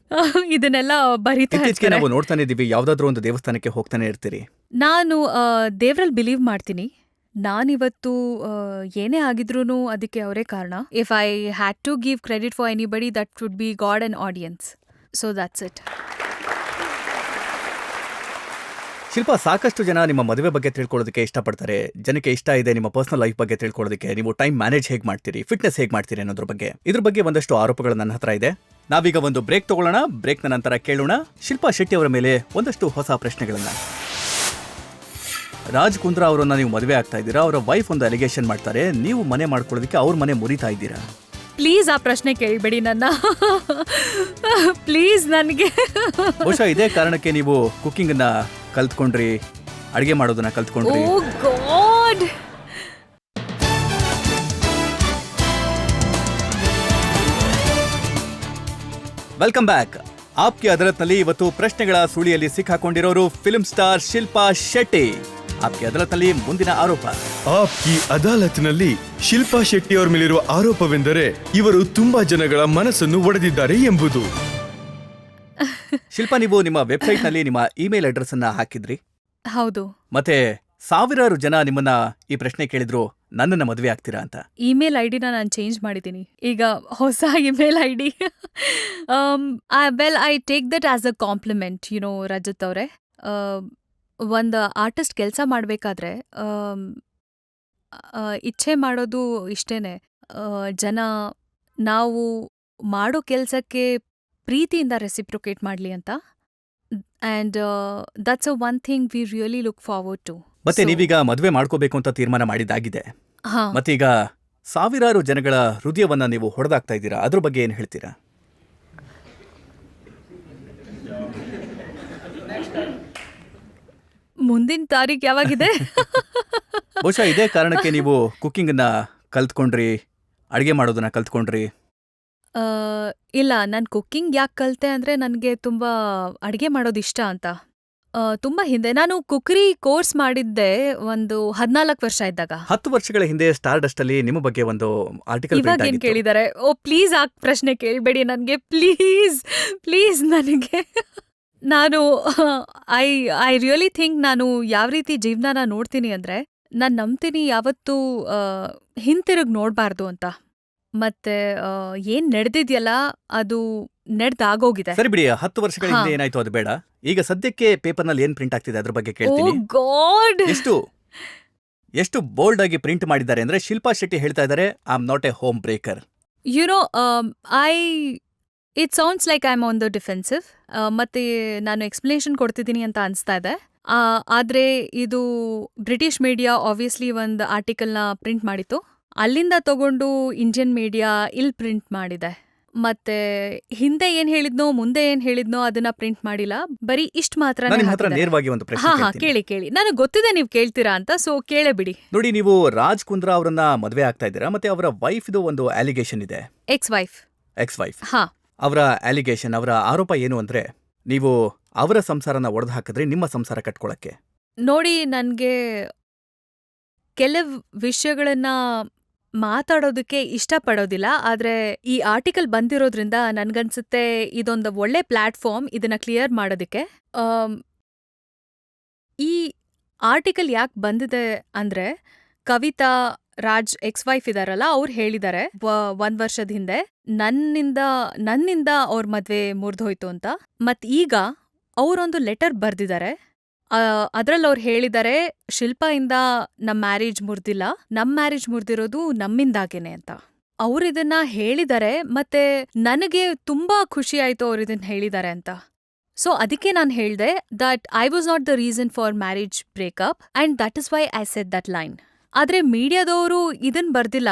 C: ಇದನ್ನೆಲ್ಲ ಬರೀತಾ
B: ಇತ್ತೀಚೆಗೆ ನಾವು ನೋಡ್ತಾನೆ ಇದೀವಿ, ಯಾವ್ದಾದ್ರು ಒಂದು ದೇವಸ್ಥಾನಕ್ಕೆ ಹೋಗ್ತಾನೆ ಇರ್ತೀರಿ.
C: ನಾನು ದೇವ್ರಲ್ಲಿ ಬಿಲೀವ್ ಮಾಡ್ತೀನಿ. ನಾನಿವತ್ತು ಏನೇ ಆಗಿದ್ರೂ ಅದಕ್ಕೆ ಅವರೇ ಕಾರಣ. If I had to give credit for anybody, that would be God and audience. So that's it.
B: Shilpa, ಸಾಕಷ್ಟು ಜನ ನಿಮ್ಮ ಮದುವೆ ಬಗ್ಗೆ ತಿಳ್ಕೊಳ್ಳೋದಕ್ಕೆ ಇಷ್ಟಪಡ್ತಾರೆ. ಜನಕ್ಕೆ ಇಷ್ಟ ಇದೆ ನಿಮ್ಮ ಪರ್ಸನಲ್ ಲೈಫ್ ಬಗ್ಗೆ ತಿಳ್ಕೊಳ್ಳೋದಕ್ಕೆ. ನೀವು ಟೈಮ್ ಮ್ಯಾನೇಜ್ ಹೇಗೆ ಮಾಡ್ತೀರಿ, ಫಿಟ್ನೆಸ್ ಹೇಗೆ ಮಾಡ್ತೀರಿ ಅನ್ನೋದ್ರ ಬಗ್ಗೆ. ಇದ್ರ ಬಗ್ಗೆ ಒಂದಷ್ಟು ಆರೋಪಗಳು ನನ್ನ ಹತ್ರ ಇದೆ. ನಾವೀಗ ಒಂದು ಬ್ರೇಕ್ ತಗೊಳ್ಳೋಣ. ಬ್ರೇಕ್ನ ನಂತರ ಕೇಳೋಣ ಶಿಲ್ಪಾ ಶೆಟ್ಟಿ ಅವರ ಮೇಲೆ ಒಂದಷ್ಟು ಹೊಸ ಪ್ರಶ್ನೆಗಳನ್ನ. ರಾಜ್ ಕುಂದ್ರಾ ಅವರನ್ನ ನೀವು ಮದುವೆ ಆಗ್ತಾ ಇದ್ದೀರಾ. ಅವರ ವೈಫ್ ಒಂದು ಅಲಿಗೇಷನ್ ಮಾಡ್ತಾರೆ, ನೀವು ಮನೆ ಮಾಡ್ಕೊಳ್ಳೋದಕ್ಕೆ ಅವ್ರ ಮನೆ ಮುರಿತಾ ಇದ್ದೀರಾ.
C: ಪ್ಲೀಸ್ ಆ ಪ್ರಶ್ನೆ ಕೇಳಬೇಡಿ ನನ್ನ. ಪ್ಲೀಸ್ ನನಗೆ.
B: ಬಹುಶಃ ಇದೇ ಕಾರಣಕ್ಕೆ ನೀವು ಕುಕಿಂಗ್ ಅನ್ನ ಕಲ್ತ್ಕೊಂಡ್ರಿ, ಅಡಿಗೆ ಮಾಡೋದನ್ನ ಕಲ್ತ್ಕೊಂಡ್ರಿ.
C: Oh God.
B: Welcome back. ಆಪ್ಗೆ ಅದಾಲತ್ನಲ್ಲಿ ಇವತ್ತು ಪ್ರಶ್ನೆಗಳ ಸುಳಿಯಲ್ಲಿ ಸಿಕ್ಕಾಕೊಂಡಿರೋರು ಫಿಲ್ಮ್ ಸ್ಟಾರ್ ಶಿಲ್ಪಾ ಶೆಟ್ಟಿ. ಆಪ್ಗೆ ಅದಾಲತ್ನಲ್ಲಿ ಮುಂದಿನ ಆರೋಪ.
A: ಆಪ್ಕಿ ಅದಾಲತ್ನಲ್ಲಿ ಶಿಲ್ಪಾ ಶೆಟ್ಟಿ ಅವರ ಮೇಲಿರುವ ಆರೋಪವೆಂದರೆ ಇವರು ತುಂಬಾ ಜನಗಳ ಮನಸ್ಸನ್ನು ಒಡೆದಿದ್ದಾರೆ ಎಂಬುದು.
B: ಶಿಲ್ಪಾ, ನೀವು ನಿಮ್ಮ ವೆಬ್ಸೈಟ್ ನಲ್ಲಿ ನಿಮ್ಮ ಇಮೇಲ್ ಅಡ್ರೆಸ್ ಅನ್ನ ಹಾಕಿದ್ರಿ.
C: ಹೌದು.
B: ಮತ್ತೆ ಸಾವಿರಾರು ಜನ ನಿಮ್ಮನ್ನ ಈ ಪ್ರಶ್ನೆ ಕೇಳಿದ್ರು, ನನ್ನನ್ನ ಮದುವೆ ಆಗ್ತೀರಾ ಅಂತ.
C: ಇಮೇಲ್ ಐಡಿನ ನಾನು ಚೇಂಜ್ ಮಾಡಿದ್ದೀನಿ. ಈಗ ಹೊಸ email ID. Well, I take that as a compliment. Rajat ಅವರೇ, ಒಂದು ಆರ್ಟಿಸ್ಟ್ ಕೆಲಸ ಮಾಡಬೇಕಾದ್ರೆ ಇಚ್ಛೆ ಮಾಡೋದು ಇಷ್ಟೇನೆ. ಜನ ನಾವು ಮಾಡೋ ಕೆಲಸಕ್ಕೆ ಪ್ರೀತಿಯಿಂದ ರೆಸಿಪ್ರೊಕೇಟ್ ಮಾಡಲಿ ಅಂತ. And that's a one thing we really look forward to.
B: ಮತ್ತೆ ನೀವೀಗ ಮದುವೆ ಮಾಡ್ಕೋಬೇಕು ಅಂತ ತೀರ್ಮಾನ ಮಾಡಿದ್ದಾಗಿದೆ.
C: ಹಾ.
B: ಮತ್ತೀಗ ಸಾವಿರಾರು ಜನಗಳ ಹೃದಯವನ್ನ ನೀವು ಹೊಡೆದಾಗ್ತಾ ಇದ್ದೀರಾ. ಅದ್ರ ಬಗ್ಗೆ ಏನು ಹೇಳ್ತೀರಾ?
C: ಮುಂದಿನ ತಾರೀಕು ಯಾವಾಗಿದೆ?
B: ಬಹುಶಃ ಇದೇ ಕಾರಣಕ್ಕೆ ನೀವು ಕುಕಿಂಗ್ ಅನ್ನ ಕಲ್ತ್ಕೊಂಡ್ರಿ, ಅಡಿಗೆ ಮಾಡೋದನ್ನ ಕಲ್ತ್ಕೊಂಡ್ರಿ.
C: ಇಲ್ಲ, ನಾನು ಕುಕ್ಕಿಂಗ್ ಯಾಕೆ ಕಲಿತೆ ಅಂದರೆ ನನಗೆ ತುಂಬ ಅಡುಗೆ ಮಾಡೋದು ಇಷ್ಟ ಅಂತ. ತುಂಬ ಹಿಂದೆ ನಾನು ಕುಕ್ಕರಿ ಕೋರ್ಸ್ ಮಾಡಿದ್ದೆ ಒಂದು 14 ವರ್ಷ ಇದ್ದಾಗ.
B: 10 ವರ್ಷಗಳ ಹಿಂದೆ ಸ್ಟಾರ್ ಡಸ್ಟ್ ಅಲ್ಲಿ ನಿಮ್ಮ ಬಗ್ಗೆ ಒಂದು ಆರ್ಟಿಕಲ್
C: ಇವಾಗ ಏನ್ ಕೇಳಿದ್ದಾರೆ? ಓ ಪ್ಲೀಸ್ ಆ ಪ್ರಶ್ನೆ ಕೇಳಬೇಡಿ ನನಗೆ, ಪ್ಲೀಸ್ ಪ್ಲೀಸ್. ನನಗೆ ನಾನು ಐ ರಿಯಲಿ ಥಿಂಕ್ ನಾನು ಯಾವ ರೀತಿ ಜೀವನನ ನೋಡ್ತೀನಿ ಅಂದರೆ, ನಾನು ನಂಬ್ತೀನಿ ಯಾವತ್ತೂ ಹಿಂತಿರುಗಿ ನೋಡಬಾರ್ದು ಅಂತ. ಮತ್ತೆ ಏನ್ ನಡೆದಿದೆಯಲ್ಲ ಅದು ನಡೆದಾಗೋಗಿದೆ.
B: ಸರಿ ಬಿಡಿ, 10 ವರ್ಷಗಳ ಹಿಂದೆ ಏನಾಯ್ತು ಅದು ಬೇಡ. ಈಗ ಸದ್ಯಕ್ಕೆ ಪೇಪರ್ನಲ್ಲಿ ಏನ್ ಪ್ರಿಂಟ್ ಆಗ್ತಿದೆ ಅದ್ರ ಬಗ್ಗೆ ಕೇಳ್ತೀನಿ.
C: ಗಾಡ್,
B: ಎಷ್ಟು ಬೋಲ್ಡ್ ಆಗಿ ಪ್ರಿಂಟ್ ಮಾಡಿದ್ದಾರೆ ಅಂದ್ರೆ, ಶಿಲ್ಪಾ ಶೆಟ್ಟಿ ಹೇಳ್ತಾ ಇದ್ದಾರೆ, I am not A home breaker.
C: It sounds like I am on the defensive. ಮತ್ತೆ ನಾನು ಎಕ್ಸ್ಪ್ಲನೇಷನ್ ಕೊಡ್ತಿದ್ದೀನಿ ಅಂತ ಅನಿಸ್ತಾ ಇದೆ. ಆದ್ರೆ ಇದು ಬ್ರಿಟಿಷ್ ಮೀಡಿಯಾ ಆಬ್ವಿಯಸ್ಲಿ ಒಂದು ಆರ್ಟಿಕಲ್ನ ಪ್ರಿಂಟ್ ಮಾಡಿತ್ತು. ಅಲ್ಲಿಂದ ತಗೊಂಡು ಇಂಡಿಯನ್ ಮೀಡಿಯಾ ಇಲ್ಲಿ ಪ್ರಿಂಟ್ ಮಾಡಿದೆ. ಮತ್ತೆ ಹಿಂದೆ ಏನ್ ಹೇಳಿದ್ನೋ ಮುಂದೆ ಏನ್ ಹೇಳಿದ್ನೋ ಅದನ್ನ ಪ್ರಿಂಟ್ ಮಾಡಿಲ್ಲ, ಬರೀ ಇಷ್ಟ ಮಾತ್ರ.
B: ನೇರವಾಗಿ ಒಂದು ಪ್ರಶ್ನೆ
C: ಕೇಳಿ. ನನಗೆ ಗೊತ್ತಿದೆ ನೀವು ಕೇಳ್ತೀರಾ ಅಂತ, ಸೊ ಕೇಳೇ ಬಿಡಿ.
B: ನೋಡಿ, ನೀವು ರಾಜ್ ಕುಂದ್ರಾ ಅವರನ್ನ ಮದುವೆ ಆಗ್ತಾ ಇದ್ದೀರಾ. ಮತ್ತೆ ಅವರ ವೈಫ್ ಇದು ಒಂದು ಅಲಿಗೇಷನ್ ಇದೆ. X wife.
C: ಹಾ.
B: ಅವರ ಅಲಿಗೇಷನ್, ಅವರ ಆರೋಪ ಏನು ಅಂದ್ರೆ, ನೀವು ಅವರ ಸಂಸಾರನ ಒಡೆದು ಹಾಕಿದ್ರೆ ನಿಮ್ಮ ಸಂಸಾರ ಕಟ್ಕೊಳಕ್ಕೆ.
C: ನೋಡಿ, ನನ್ಗೆ ಕೆಲವು ವಿಷಯಗಳನ್ನ ಮಾತಾಡೋದಕ್ಕೆ ಇಷ್ಟಪಡೋದಿಲ್ಲ. ಆದ್ರೆ ಈ ಆರ್ಟಿಕಲ್ ಬಂದಿರೋದ್ರಿಂದ ನನ್ಗನ್ಸುತ್ತೆ ಇದೊಂದು ಒಳ್ಳೆ ಪ್ಲಾಟ್ಫಾರ್ಮ್ ಇದನ್ನ ಕ್ಲಿಯರ್ ಮಾಡೋದಕ್ಕೆ. ಈ ಆರ್ಟಿಕಲ್ ಯಾಕೆ ಬಂದಿದೆ ಅಂದ್ರೆ, ಕವಿತಾ ರಾಜ್ ಎಕ್ಸ್ ವೈಫ್ ಇದಾರಲ್ಲ, ಅವ್ರು ಹೇಳಿದ್ದಾರೆ 1 ವರ್ಷದ ಹಿಂದೆ ನನ್ನಿಂದ ಅವ್ರ ಮದ್ವೆ ಮುರಿದೋಯ್ತು ಅಂತ. ಮತ್ ಈಗ ಅವರೊಂದು ಲೆಟರ್ ಬರ್ದಿದ್ದಾರೆ. ಅದ್ರಲ್ಲಿ ಅವ್ರು ಹೇಳಿದ್ದಾರೆ, ಶಿಲ್ಪಾಯಿಂದ ನಮ್ ಮ್ಯಾರೇಜ್ ಮುರ್ದಿಲ್ಲ, ನಮ್ ಮ್ಯಾರೇಜ್ ಮುರ್ದಿರೋದು ನಮ್ಮಿಂದಾಗೇನೆ ಅಂತ ಅವ್ರು ಇದನ್ನ ಹೇಳಿದ್ದಾರೆ. ಮತ್ತೆ ನನಗೆ ತುಂಬಾ ಖುಷಿ ಆಯ್ತು ಅವ್ರು ಇದನ್ನ ಹೇಳಿದ್ದಾರೆ ಅಂತ. ಸೊ ಅದಕ್ಕೆ ನಾನು ಹೇಳ್ದೆ that I was not the reason for marriage breakup and that is why I said that line. ಆದ್ರೆ ಮೀಡಿಯಾದವರು ಇದನ್ ಬರ್ದಿಲ್ಲ,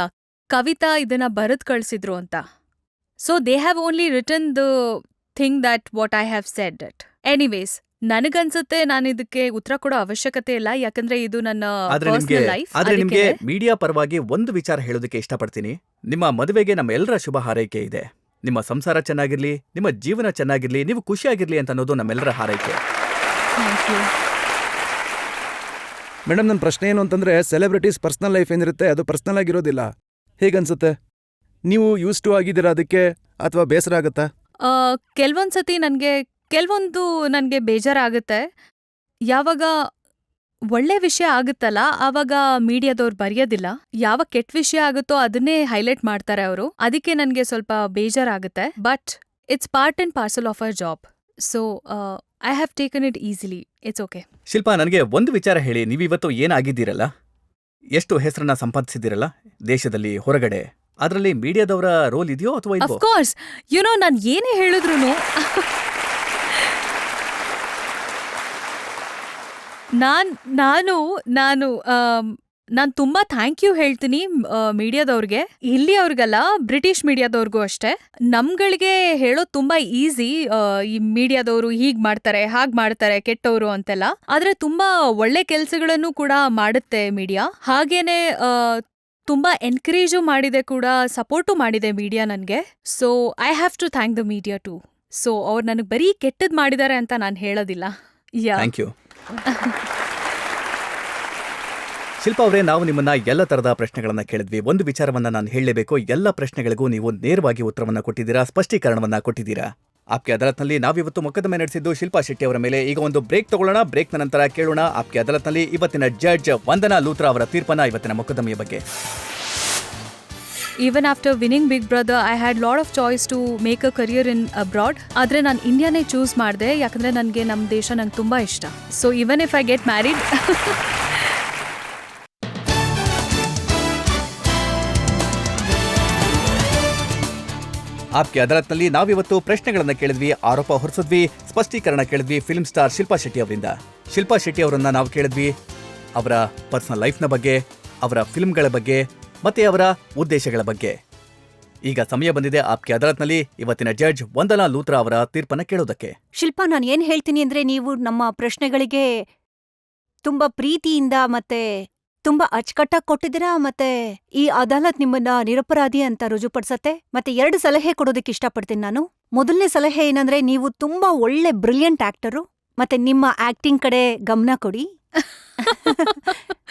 C: ಕವಿತಾ ಇದನ್ನ ಬರೆದ್ ಕಳ್ಸಿದ್ರು ಅಂತ. So they have only written the thing that what I have said it. Anyways, ನನಗನ್ಸುತ್ತೆ ನಾನು ಇದಕ್ಕೆ ಉತ್ತರ ಕೊಡೋ ಅವಶ್ಯಕತೆ ಇಲ್ಲ, ಯಾಕಂದ್ರೆ ಇದು ನನ್ನ ಪರ್ಸನಲ್ ಲೈಫ್.
B: ಆದ್ರೆ ನಿಮ್ಗೆ ಮೀಡಿಯಾ ಪರವಾಗಿ ಒಂದು ವಿಚಾರ ಹೇಳೋದಕ್ಕೆ ಇಷ್ಟಪಡ್ತೀನಿ. ನಿಮ್ಮ ಮದುವೆಗೆ ನಮ್ಮ ಎಲ್ಲರ ಶುಭ ಹಾರೈಕೆ ಇದೆ. ನಿಮ್ಮ ಸಂಸಾರ ಚೆನ್ನಾಗಿರ್ಲಿ, ನಿಮ್ಮ ಜೀವನ ಚೆನ್ನಾಗಿರ್ಲಿ, ನೀವು ಖುಷಿಯಾಗಿರ್ಲಿ ಅಂತ ಅನ್ನೋದು ನಮ್ಮೆಲ್ಲರ ಹಾರೈಕೆ.
E: ಮೇಡಮ್, ನನ್ನ ಪ್ರಶ್ನೆ ಏನು ಅಂತಂದ್ರೆ, ಸೆಲೆಬ್ರಿಟೀಸ್ ಪರ್ಸನಲ್ ಲೈಫ್ ಏನಿರುತ್ತೆ ಅದು ಪರ್ಸನಲ್ ಆಗಿರೋದಿಲ್ಲ. ಹೇಗನ್ಸುತ್ತೆ? ನೀವು ಯೂಸ್ ಟು ಆಗಿದ್ದೀರಾ ಅದಕ್ಕೆ, ಅಥವಾ ಬೇಸರ ಆಗುತ್ತಾ?
C: ಕೆಲವೊಂದ್ಸತಿ ಕೆಲವೊಂದು ನನಗೆ ಬೇಜಾರಾಗುತ್ತೆ. ಯಾವಾಗ ಒಳ್ಳೆ ವಿಷಯ ಆಗುತ್ತಲ್ಲ ಆವಾಗ ಮೀಡಿಯಾದವ್ರು ಬರೆಯೋದಿಲ್ಲ. ಯಾವ ಕೆಟ್ಟ ವಿಷಯ ಆಗುತ್ತೋ ಅದನ್ನೇ ಹೈಲೈಟ್ ಮಾಡ್ತಾರೆ ಅವರು. ಅದಕ್ಕೆ ನನಗೆ ಸ್ವಲ್ಪ ಬೇಜಾರಾಗುತ್ತೆ. But it's part and parcel of our job. So I have taken it easily. It's okay.
B: Shilpa, ನನಗೆ ಒಂದು ವಿಚಾರ ಹೇಳಿ, ನೀವಿವತ್ತು ಏನಾಗಿದ್ದೀರಲ್ಲ, ಎಷ್ಟು ಹೆಸರನ್ನ ಸಂಪಾದಿಸಿದ್ದೀರಲ್ಲ ದೇಶದಲ್ಲಿ, ಹೊರಗಡೆ, ಅದರಲ್ಲಿ ಮೀಡಿಯಾದವರ ರೋಲ್ ಇದೆಯೋ ಅಥವಾ ಇಲ್ವೋ?
C: ಅಫ್ಕೋರ್ಸ್, ನಾನು ಏನೇ ಹೇಳಿದ್ರು ನಾನು ತುಂಬಾ ಥ್ಯಾಂಕ್ ಯು ಹೇಳ್ತೀನಿ ಮೀಡಿಯಾದವ್ರಿಗೆ. ಇಲ್ಲಿ ಅವ್ರಿಗಲ್ಲ, ಬ್ರಿಟಿಷ್ ಮೀಡಿಯಾದವ್ರಿಗೂ ಅಷ್ಟೇ. ನಮ್ಗಳಿಗೆ ಹೇಳೋದು ತುಂಬಾ ಈಸಿ, ಈ ಮೀಡಿಯಾದವರು ಹೀಗ್ ಮಾಡ್ತಾರೆ, ಹಾಗ್ ಮಾಡ್ತಾರೆ, ಕೆಟ್ಟವರು ಅಂತೆಲ್ಲ. ಆದ್ರೆ ತುಂಬಾ ಒಳ್ಳೆ ಕೆಲ್ಸಗಳನ್ನು ಕೂಡ ಮಾಡುತ್ತೆ ಮೀಡಿಯಾ. ಹಾಗೇನೆ ತುಂಬಾ ಎನ್ಕರೇಜು ಮಾಡಿದೆ ಕೂಡ, ಸಪೋರ್ಟು ಮಾಡಿದೆ ಮೀಡಿಯಾ ನನಗೆ. So I have to thank the media too. So ಅವ್ರು ನನಗೆ ಬರೀ ಕೆಟ್ಟದ್ ಮಾಡಿದ್ದಾರೆ ಅಂತ ನಾನು ಹೇಳೋದಿಲ್ಲ.
B: Thank you. ಶಿಲ್ಪಾ ಅವರೇ, ನಾವು ನಿಮ್ಮನ್ನ ಎಲ್ಲ ತರದ ಪ್ರಶ್ನೆಗಳನ್ನ ಕೇಳಿದ್ವಿ. ಒಂದು ವಿಚಾರವನ್ನ ನಾನು ಹೇಳಲೇಬೇಕು, ಎಲ್ಲ ಪ್ರಶ್ನೆಗಳಿಗೂ ನೀವು ನೇರವಾಗಿ ಉತ್ತರವನ್ನ ಕೊಟ್ಟಿದ್ದೀರಾ, ಸ್ಪಷ್ಟೀಕರಣವನ್ನ ಕೊಟ್ಟಿದ್ದೀರಾ. ಆಪ್ಕೆ ಅದಾಲತ್ನಲ್ಲಿ ನಾವಿವತ್ತು ಮೊಕದ್ದಮೆ ನಡೆಸಿದ್ದು ಶಿಲ್ಪಾ ಶೆಟ್ಟಿ ಅವರ ಮೇಲೆ. ಈಗ ಒಂದು ಬ್ರೇಕ್ ತಗೊಳ್ಳೋಣ. ಬ್ರೇಕ್ನ ನಂತರ ಕೇಳೋಣ ಆಪ್ಕೆ ಅದಾಲತ್ನಲ್ಲಿ ಇವತ್ತಿನ ಜಡ್ಜ್ ವಂದನಾ ಲೂಥ್ರಾ ಅವರ ತೀರ್ಪನ್ನ ಇವತ್ತಿನ ಮೊಕದ್ದಮೆಯ ಬಗ್ಗೆ.
C: Even after winning Big Brother, I had lot of choice to make a career in abroad. ಆದ್ರೆ ನಾನು ಇಂಡಿಯಾನೇ ಚೂಸ್ ಮಾಡಿದೆ, ಯಾಕಂದ್ರೆ ನನಗೆ ನಮ್ಮ ದೇಶ ನಂಗೆ ತುಂಬಾ ಇಷ್ಟ. So even if I get married
B: ಆಪ್ಕೆ ಅದಾಲತ್ನಲ್ಲಿ ನಾವಿವತ್ತು ಪ್ರಶ್ನೆಗಳನ್ನ ಕೇಳಿದ್ವಿ, ಆರೋಪ ಹೊರಿಸಿದ್ವಿ, ಸ್ಪಷ್ಟೀಕರಣ ಕೇಳಿದ್ವಿ ಫಿಲ್ಮ್ ಸ್ಟಾರ್ ಶಿಲ್ಪಾ ಶೆಟ್ಟಿ ಅವರಿಂದ. ಶಿಲ್ಪಾ ಶೆಟ್ಟಿ ಅವರನ್ನ ನಾವು ಕೇಳಿದ್ವಿ ಅವರ ಪರ್ಸನಲ್ ಲೈಫ್ನ ಬಗ್ಗೆ, ಅವರ ಫಿಲ್ಮ್ಗಳ ಬಗ್ಗೆ, ಮತ್ತೆ ಅವರ ಉದ್ದೇಶಗಳ ಬಗ್ಗೆ. ಈಗ ಸಮಯ ಬಂದಿದೆ ಆಪ್ಕೆ ಅದಾಲತ್ನಲ್ಲಿ ಇವತ್ತಿನ ಜಡ್ಜ್ ವಂದನಾ ಲೂಥ್ರಾ ಅವರ ತೀರ್ಪನ್ನ ಕೇಳೋದಕ್ಕೆ.
F: ಶಿಲ್ಪಾ, ನಾನು ಏನ್ ಹೇಳ್ತೀನಿ ಅಂದ್ರೆ, ನೀವು ನಮ್ಮ ಪ್ರಶ್ನೆಗಳಿಗೆ ತುಂಬಾ ಪ್ರೀತಿಯಿಂದ ಮತ್ತೆ ತುಂಬಾ ಅಚ್ಚುಕಟ್ಟಾಗಿ ಕೊಟ್ಟಿದ್ದೀರಾ. ಮತ್ತೆ ಈ ಅದಾಲತ್ ನಿಮ್ಮನ್ನ ನಿರಪರಾಧಿ ಅಂತ ರುಜುಪಡಿಸತ್ತೆ. ಮತ್ತೆ 2 ಸಲಹೆ ಕೊಡೋದಕ್ಕೆ ಇಷ್ಟಪಡ್ತೀನಿ ನಾನು. ಮೊದಲನೇ ಸಲಹೆ ಏನಂದ್ರೆ, ನೀವು ತುಂಬಾ ಒಳ್ಳೆ ಬ್ರಿಲಿಯಂಟ್ ಆಕ್ಟರು, ಮತ್ತೆ ನಿಮ್ಮ ಆಕ್ಟಿಂಗ್ ಕಡೆ ಗಮನ ಕೊಡಿ.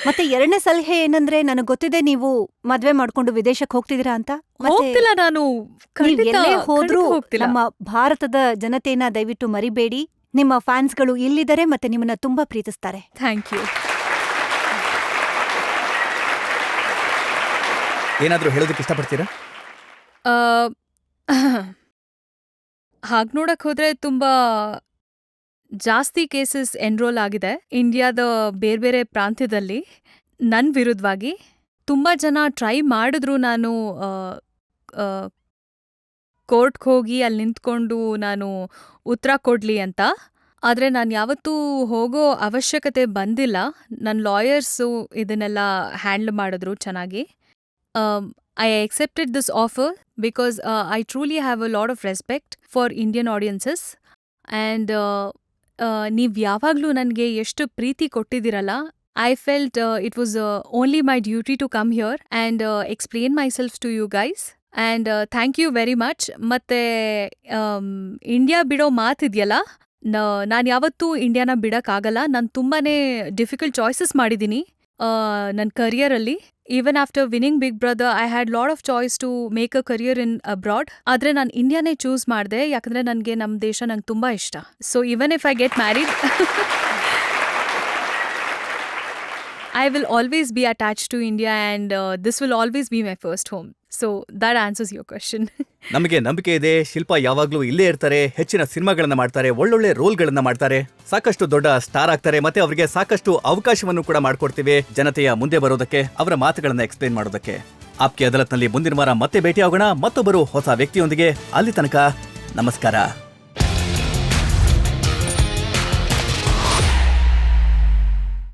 F: ಮತ್ತೆ 2ನೇ ಸಲಹೆ ಏನಂದ್ರೆ, ನನಗೆ ಗೊತ್ತಿದೆ ನೀವು ಮದ್ವೆ ಮಾಡ್ಕೊಂಡು ವಿದೇಶಕ್ಕೆ ಹೋಗ್ತಿದ್ದೀರಾ ಅಂತ.
C: ಹೋಗ್ತಿಲ್ಲ, ನಾನು
F: ನೀವ್ ಎಲ್ಲೇ ಹೋದ್ರೂ
C: ಹೋಗ್ತಿಲ್ಲ.
F: ನಮ್ಮ ಭಾರತದ ಜನತೆನ ದಯವಿಟ್ಟು ಮರಿಬೇಡಿ. ನಿಮ್ಮ ಫ್ಯಾನ್ಸ್ಗಳು ಇಲ್ಲಿದ್ದಾರೆ ಮತ್ತೆ ನಿಮ್ಮನ್ನ ತುಂಬಾ ಪ್ರೀತಿಸ್ತಾರೆ.
C: Thank you.
B: ಏನಾದ್ರೂ ಹೇಳೋದಕ್ಕೆ ಇಷ್ಟಪಡ್ತೀರಾ?
C: ಹಾಗೆ ನೋಡಕ್ ಹೋದ್ರೆ ತುಂಬಾ ಜಾಸ್ತಿ ಕೇಸಸ್ ಎನ್ರೋಲ್ ಆಗಿದೆ ಇಂಡಿಯಾದ ಬೇರೆ ಬೇರೆ ಪ್ರಾಂತ್ಯದಲ್ಲಿ ನನ್ನ ವಿರುದ್ಧವಾಗಿ. ತುಂಬಾ ಜನ ಟ್ರೈ ಮಾಡಿದ್ರು ನಾನು ಕೋರ್ಟ್ಗೆ ಹೋಗಿ ಅಲ್ಲಿ ನಿಂತ್ಕೊಂಡು ನಾನು ಉತ್ತರ ಕೊಡ್ಲಿ ಅಂತ. ಆದರೆ ನಾನು ಯಾವತ್ತೂ ಹೋಗೋ ಅವಶ್ಯಕತೆ ಬಂದಿಲ್ಲ. ನನ್ನ ಲಾಯರ್ಸು ಇದನ್ನೆಲ್ಲ ಹ್ಯಾಂಡಲ್ ಮಾಡಿದ್ರು ಚೆನ್ನಾಗಿ. I accepted this offer because I truly have a lot of respect for Indian audiences. And ನೀವ್ ಯಾವಾಗ್ಲೂ ನನಗೆ ಎಷ್ಟು ಪ್ರೀತಿ ಕೊಟ್ಟಿದ್ದೀರಲ್ಲ, I felt it was only my duty to come here and explain myself to you guys. And thank you very much. ಮತ್ತೆ ಇಂಡಿಯಾ ಬಿಡೋ ಮಾತಿದೆಯಲ್ಲ, ನಾನು ಯಾವತ್ತೂ ಇಂಡಿಯಾನ ಬಿಡೋಕ್ಕಾಗಲ್ಲ. ನಾನು ತುಂಬಾನೇ ಡಿಫಿಕಲ್ಟ್ ಚಾಯ್ಸಸ್ ಮಾಡಿದ್ದೀನಿ ನನ್ನ ಕರಿಯರಲ್ಲಿ. Even after winning Big Brother, I had lot of choice to make a career in abroad. ಆದರೆ ನಾನು ಇಂಡಿಯಾನೇ ಚೂಸ್ ಮಾಡಿದೆ, ಯಾಕಂದರೆ ನನಗೆ ನಮ್ಮ ದೇಶ ನಂಗೆ ತುಂಬ ಇಷ್ಟ. So even if I get married, I will always be attached to India and this will always be my first home. So that answers your question.
B: ನಮಗೆ ನಂಬಿಕೆ ಇದೆ, ಶಿಲ್ಪಾ ಯಾವಾಗ್ಲೂ ಇಲ್ಲೇ ಇರ್ತಾರೆ, ಹೆಚ್ಚಿನ ಸಿನಿಮಾಗಳನ್ನ ಮಾಡ್ತಾರೆ, ಒಳ್ಳೊಳ್ಳೆ ರೋಲ್ಗಳನ್ನ ಮಾಡ್ತಾರೆ, ಸಾಕಷ್ಟು ದೊಡ್ಡ ಸ್ಟಾರ್ ಆಗ್ತಾರೆ, ಮತ್ತೆ ಅವರಿಗೆ ಸಾಕಷ್ಟು ಅವಕಾಶವನ್ನು ಕೂಡ ಮಾಡ್ಕೊಡ್ತೀವಿ ಜನತೆಯ ಮುಂದೆ ಬರೋದಕ್ಕೆ, ಅವರ ಮಾತುಗಳನ್ನ ಎಕ್ಸ್ಪ್ಲೇನ್ ಮಾಡೋದಕ್ಕೆ. ಆಪ್ಕೆ ಅದಾಲತ್ನಲ್ಲಿ ಮುಂದಿನ ವಾರ ಮತ್ತೆ ಭೇಟಿ ಆಗೋಣ ಮತ್ತೊಬ್ಬರು ಹೊಸ ವ್ಯಕ್ತಿಯೊಂದಿಗೆ. ಅಲ್ಲಿ ತನಕ ನಮಸ್ಕಾರ.